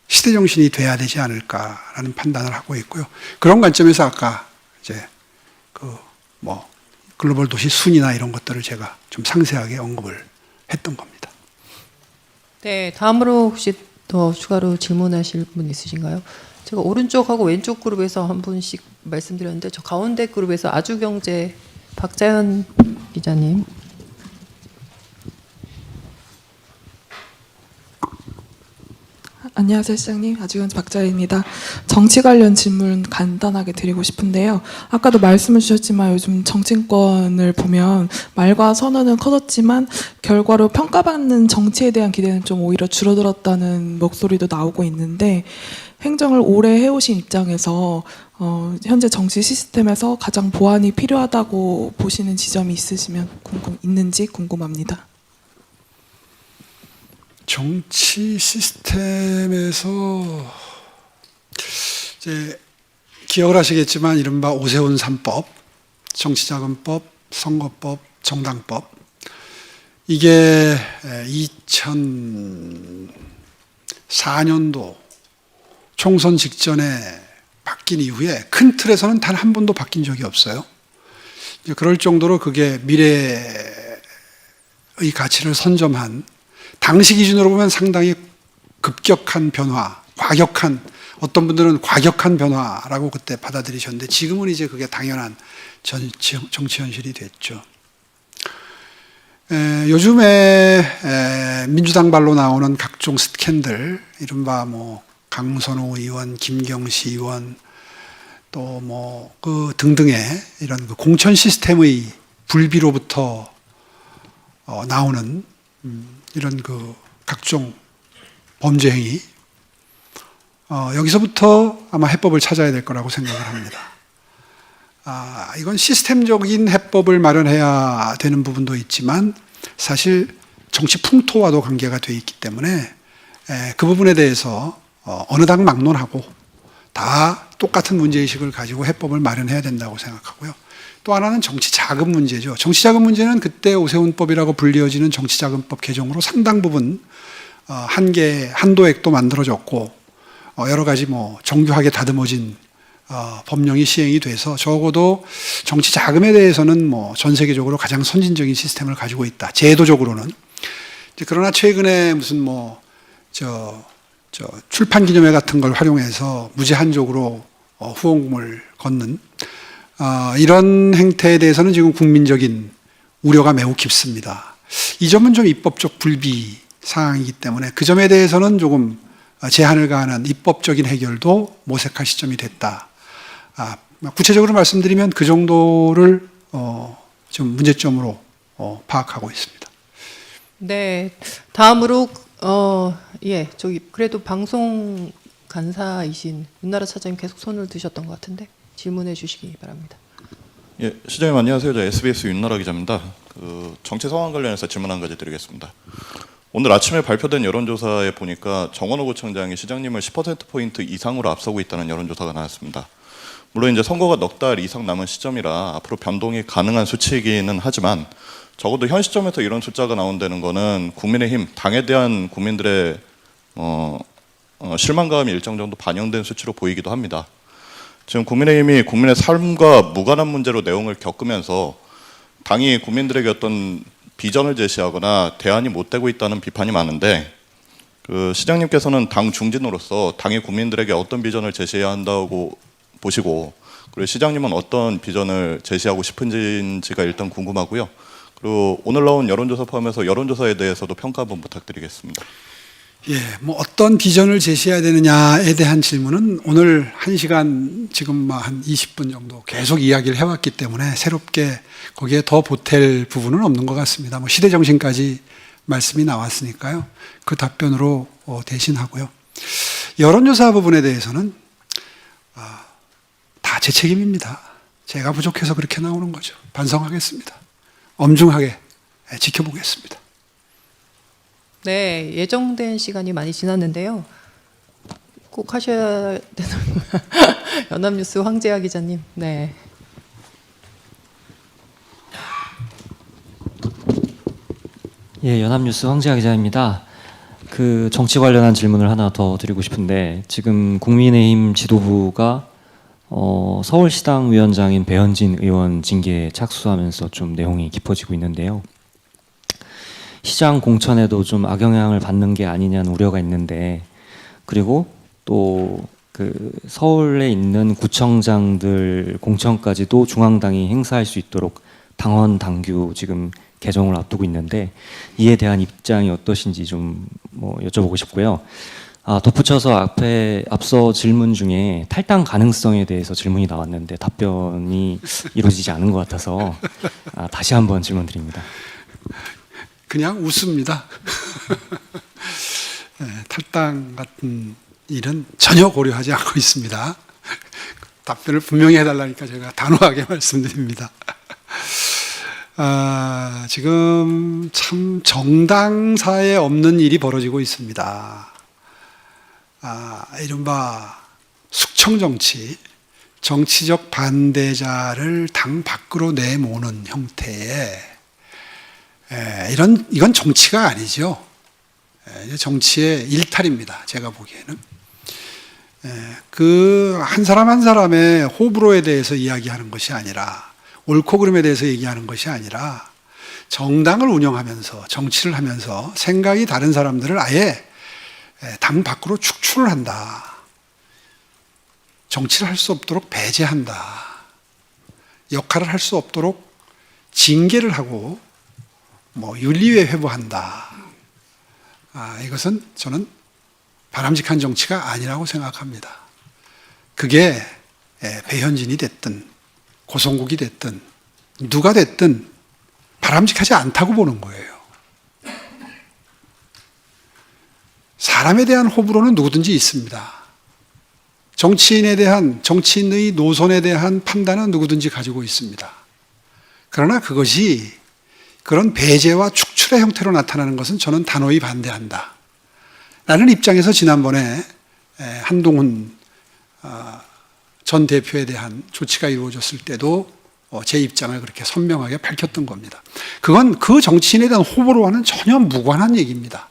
시대정신이 돼야 되지 않을까라는 판단을 하고 있고요. 그런 관점에서 아까 이제 글로벌 도시 순위나 이런 것들을 제가 좀 상세하게 언급을 했던 겁니다. 네, 다음으로 혹시 더 추가로 질문하실 분 있으신가요? 제가 오른쪽하고 왼쪽 그룹에서 한 분씩 말씀드렸는데, 저 가운데 그룹에서 아주경제 박자연 기자님. 안녕하세요, 시장님. 아주경제 박자연입니다. 정치 관련 질문 간단하게 드리고 싶은데요. 아까도 말씀을 주셨지만 요즘 정치권을 보면 말과 선언은 커졌지만 결과로 평가받는 정치에 대한 기대는 좀 오히려 줄어들었다는 목소리도 나오고 있는데, 행정을 오래 해오신 입장에서 현재 정치 시스템에서 가장 보완이 필요하다고 보시는 지점이 있는지 궁금합니다. 정치 시스템에서 이제 기억을 하시겠지만 이른바 오세훈 3법, 정치자금법, 선거법, 정당법, 이게 2004년도 총선 직전에 바뀐 이후에 큰 틀에서는 단 한 번도 바뀐 적이 없어요. 이제 그럴 정도로 그게 미래의 가치를 선점한, 당시 기준으로 보면 상당히 급격한 변화, 과격한, 어떤 분들은 과격한 변화라고 그때 받아들이셨는데, 지금은 이제 그게 당연한 정치 현실이 됐죠. 요즘에 민주당 발로 나오는 각종 스캔들, 이른바 뭐 강선호 의원, 김경시 의원, 또 뭐 그 등등의 이런 그 공천 시스템의 불비로부터 나오는 이런 그 각종 범죄 행위, 여기서부터 아마 해법을 찾아야 될 거라고 생각을 합니다. 이건 시스템적인 해법을 마련해야 되는 부분도 있지만 사실 정치 풍토와도 관계가 돼 있기 때문에 그 부분에 대해서 어느 당 막론하고 다 똑같은 문제의식을 가지고 해법을 마련해야 된다고 생각하고요. 또 하나는 정치자금 문제죠. 정치자금 문제는 그때 오세훈법이라고 불리어지는 정치자금법 개정으로 상당 부분 한도액도 만들어졌고 여러 가지 뭐 정교하게 다듬어진 법령이 시행이 돼서 적어도 정치 자금에 대해서는 뭐 전 세계적으로 가장 선진적인 시스템을 가지고 있다. 제도적으로는. 그러나 최근에 무슨 출판 기념회 같은 걸 활용해서 무제한적으로 후원금을 걷는 이런 행태에 대해서는 지금 국민적인 우려가 매우 깊습니다. 이 점은 좀 입법적 불비 사항이기 때문에 그 점에 대해서는 조금 제한을 가하는 입법적인 해결도 모색할 시점이 됐다. 구체적으로 말씀드리면 그 정도를 좀 문제점으로 파악하고 있습니다. 네, 다음으로 저기 그래도 방송 간사이신 윤나라 차장님 계속 손을 드셨던 것 같은데 질문해 주시기 바랍니다. 예, 시장님 안녕하세요. 저 SBS 윤나라 기자입니다. 그 정치 상황 관련해서 질문 한 가지 드리겠습니다. 오늘 아침에 발표된 여론조사에 보니까 정원호 구청장이 시장님을 10%포인트 이상으로 앞서고 있다는 여론조사가 나왔습니다. 물론 이제 선거가 넉 달 이상 남은 시점이라 앞으로 변동이 가능한 수치이기는 하지만 적어도 현 시점에서 이런 숫자가 나온다는 거는 국민의힘 당에 대한 국민들의 실망감이 일정 정도 반영된 수치로 보이기도 합니다. 지금 국민의힘이 국민의 삶과 무관한 문제로 내용을 겪으면서 당이 국민들에게 어떤 비전을 제시하거나 대안이 못 되고 있다는 비판이 많은데 그 시장님께서는 당 중진으로서 당이 국민들에게 어떤 비전을 제시해야 한다고 보시고 그리고 시장님은 어떤 비전을 제시하고 싶은지가 일단 궁금하고요. 그리고 오늘 나온 여론조사 포함해서 여론조사에 대해서도 평가 한번 부탁드리겠습니다. 예, 뭐 어떤 비전을 제시해야 되느냐에 대한 질문은 오늘 1시간 지금 한 20분 정도 계속 이야기를 해왔기 때문에 새롭게 거기에 더 보탤 부분은 없는 것 같습니다. 뭐 시대 정신까지 말씀이 나왔으니까요. 그 답변으로 대신하고요. 여론조사 부분에 대해서는 다 제 책임입니다. 제가 부족해서 그렇게 나오는 거죠. 반성하겠습니다. 엄중하게 지켜보겠습니다. 네, 예정된 시간이 많이 지났는데요. 꼭 하셔야 되는 연합뉴스 황재하 기자님. 네. 예, 연합뉴스 황재하 기자입니다. 그 정치 관련한 질문을 하나 더 드리고 싶은데 지금 국민의힘 지도부가 서울시당 위원장인 배현진 의원 징계에 착수하면서 좀 내용이 깊어지고 있는데요. 시장 공천에도 좀 악영향을 받는 게 아니냐는 우려가 있는데 그리고 또 그 서울에 있는 구청장들 공천까지도 중앙당이 행사할 수 있도록 당원 당규 지금 개정을 앞두고 있는데 이에 대한 입장이 어떠신지 좀 뭐 여쭤보고 싶고요. 덧붙여서 앞서 질문 중에 탈당 가능성에 대해서 질문이 나왔는데 답변이 이루어지지 않은 것 같아서 다시 한번 질문드립니다. 그냥 웃습니다. 네, 탈당 같은 일은 전혀 고려하지 않고 있습니다. 답변을 분명히 해달라니까 제가 단호하게 말씀드립니다. 지금 참 정당사에 없는 일이 벌어지고 있습니다. 이른바 숙청정치, 정치적 반대자를 당 밖으로 내모는 형태의 이건 정치가 아니죠. 정치의 일탈입니다. 제가 보기에는. 그 한 사람 한 사람의 호불호에 대해서 이야기하는 것이 아니라 옳고 그름에 대해서 얘기하는 것이 아니라 정당을 운영하면서 정치를 하면서 생각이 다른 사람들을 아예 당 밖으로 축출을 한다. 정치를 할 수 없도록 배제한다. 역할을 할 수 없도록 징계를 하고 윤리에 회부한다. 이것은 저는 바람직한 정치가 아니라고 생각합니다. 그게 배현진이 됐든 고성국이 됐든 누가 됐든 바람직하지 않다고 보는 거예요. 사람에 대한 호불호는 누구든지 있습니다. 정치인의 노선에 대한 판단은 누구든지 가지고 있습니다. 그러나 그것이 그런 배제와 축출의 형태로 나타나는 것은 저는 단호히 반대한다. 라는 입장에서 지난번에 한동훈 전 대표에 대한 조치가 이루어졌을 때도 제 입장을 그렇게 선명하게 밝혔던 겁니다. 그건 그 정치인에 대한 호불호와는 전혀 무관한 얘기입니다.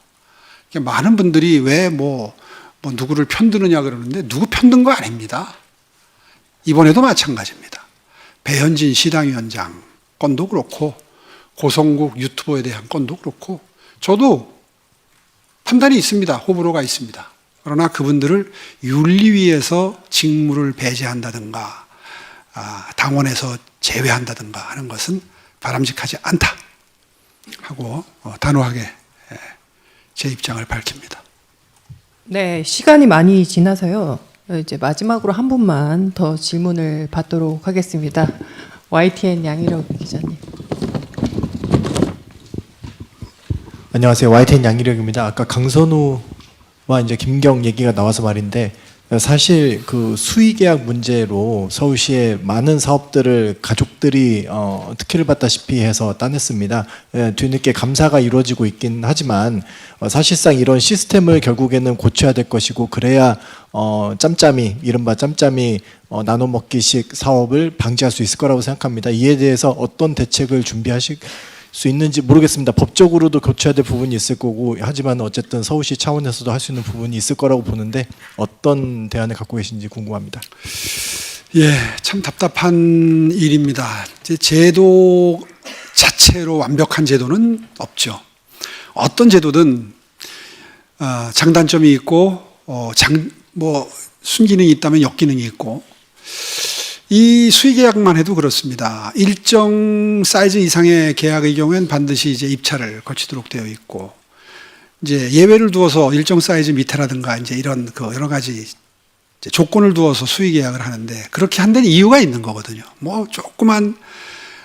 많은 분들이 왜 누구를 편드느냐 그러는데 누구 편든 거 아닙니다. 이번에도 마찬가지입니다. 배현진 시당위원장 건도 그렇고 고성국 유튜버에 대한 건도 그렇고 저도 판단이 있습니다. 호불호가 있습니다. 그러나 그분들을 윤리위에서 직무를 배제한다든가 당원에서 제외한다든가 하는 것은 바람직하지 않다 하고 단호하게 제 입장을 밝힙니다. 네, 시간이 많이 지나서요. 이제 마지막으로 한 분만 더 질문을 받도록 하겠습니다. YTN 양희력 기자님. 안녕하세요. YTN 양희력입니다. 아까 강선우와 이제 김경 얘기가 나와서 말인데 사실 그 수의계약 문제로 서울시의 많은 사업들을 가족들이 특혜를 받다시피 해서 따냈습니다. 뒤늦게 감사가 이루어지고 있긴 하지만 사실상 이런 시스템을 결국에는 고쳐야 될 것이고 그래야 짬짬이 이른바 짬짬이 나눠 먹기식 사업을 방지할 수 있을 거라고 생각합니다. 이에 대해서 어떤 대책을 준비하실 수 있는지 모르겠습니다. 법적으로도 고쳐야 될 부분이 있을 거고 하지만 어쨌든 서울시 차원에서도 할 수 있는 부분이 있을 거라고 보는데 어떤 대안을 갖고 계신지 궁금합니다. 예, 참 답답한 일입니다. 제도 자체로 완벽한 제도는 없죠. 어떤 제도든 장단점이 있고 순기능이 있다면 역기능이 있고 이 수의계약만 해도 그렇습니다. 일정 사이즈 이상의 계약의 경우에는 반드시 이제 입찰을 거치도록 되어 있고, 이제 예외를 두어서 일정 사이즈 밑에라든가 이제 이런 그 여러 가지 조건을 두어서 수의계약을 하는데 그렇게 한 데는 이유가 있는 거거든요. 조그만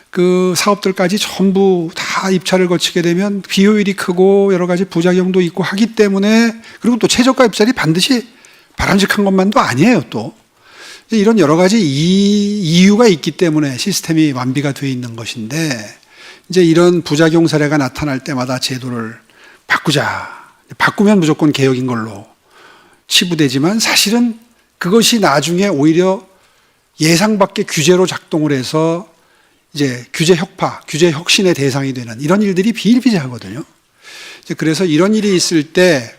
그 사업들까지 전부 다 입찰을 거치게 되면 비효율이 크고 여러 가지 부작용도 있고 하기 때문에, 그리고 또 최저가 입찰이 반드시 바람직한 것만도 아니에요. 또 이런 여러 가지 이유가 있기 때문에 시스템이 완비가 되어 있는 것인데, 이제 이런 부작용 사례가 나타날 때마다 제도를 바꾸자. 바꾸면 무조건 개혁인 걸로 치부되지만 사실은 그것이 나중에 오히려 예상 밖의 규제로 작동을 해서 이제 규제 혁파, 규제 혁신의 대상이 되는 이런 일들이 비일비재하거든요. 그래서 이런 일이 있을 때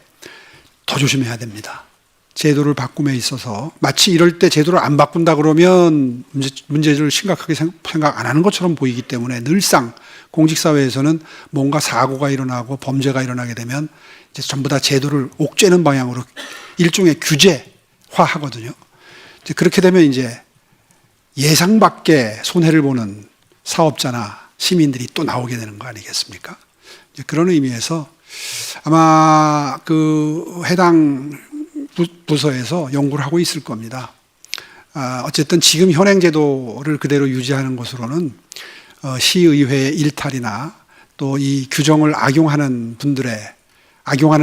더 조심해야 됩니다. 제도를 바꿈에 있어서 마치 이럴 때 제도를 안 바꾼다 그러면 문제를 심각하게 생각 안 하는 것처럼 보이기 때문에 늘상 공직사회에서는 뭔가 사고가 일어나고 범죄가 일어나게 되면 이제 전부 다 제도를 옥죄는 방향으로 일종의 규제화 하거든요. 이제 그렇게 되면 이제 예상 밖의 손해를 보는 사업자나 시민들이 또 나오게 되는 거 아니겠습니까? 이제 그런 의미에서 아마 그 해당 부서에서 연구를 하고 있을 겁니다. 어쨌든 지금 현행 제도를 그대로 유지하는 것으로는 시의회 일탈이나 또 이 규정을 악용하는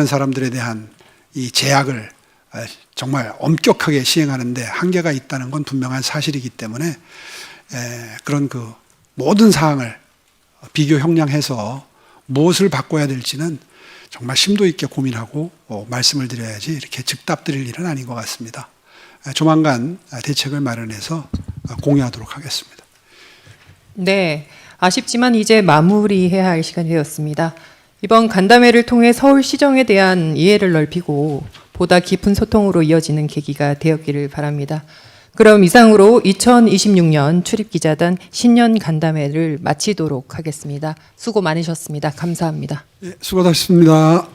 사람들에 대한 이 제약을 정말 엄격하게 시행하는데 한계가 있다는 건 분명한 사실이기 때문에 그런 그 모든 사항을 비교 형량해서 무엇을 바꿔야 될지는 정말 심도 있게 고민하고 말씀을 드려야지 이렇게 즉답 드릴 일은 아닌 것 같습니다. 조만간 대책을 마련해서 공유하도록 하겠습니다. 네, 아쉽지만 이제 마무리해야 할 시간이 되었습니다. 이번 간담회를 통해 서울시정에 대한 이해를 넓히고 보다 깊은 소통으로 이어지는 계기가 되었기를 바랍니다. 그럼 이상으로 2026년 출입기자단 신년 간담회를 마치도록 하겠습니다. 수고 많으셨습니다. 감사합니다. 수고하셨습니다.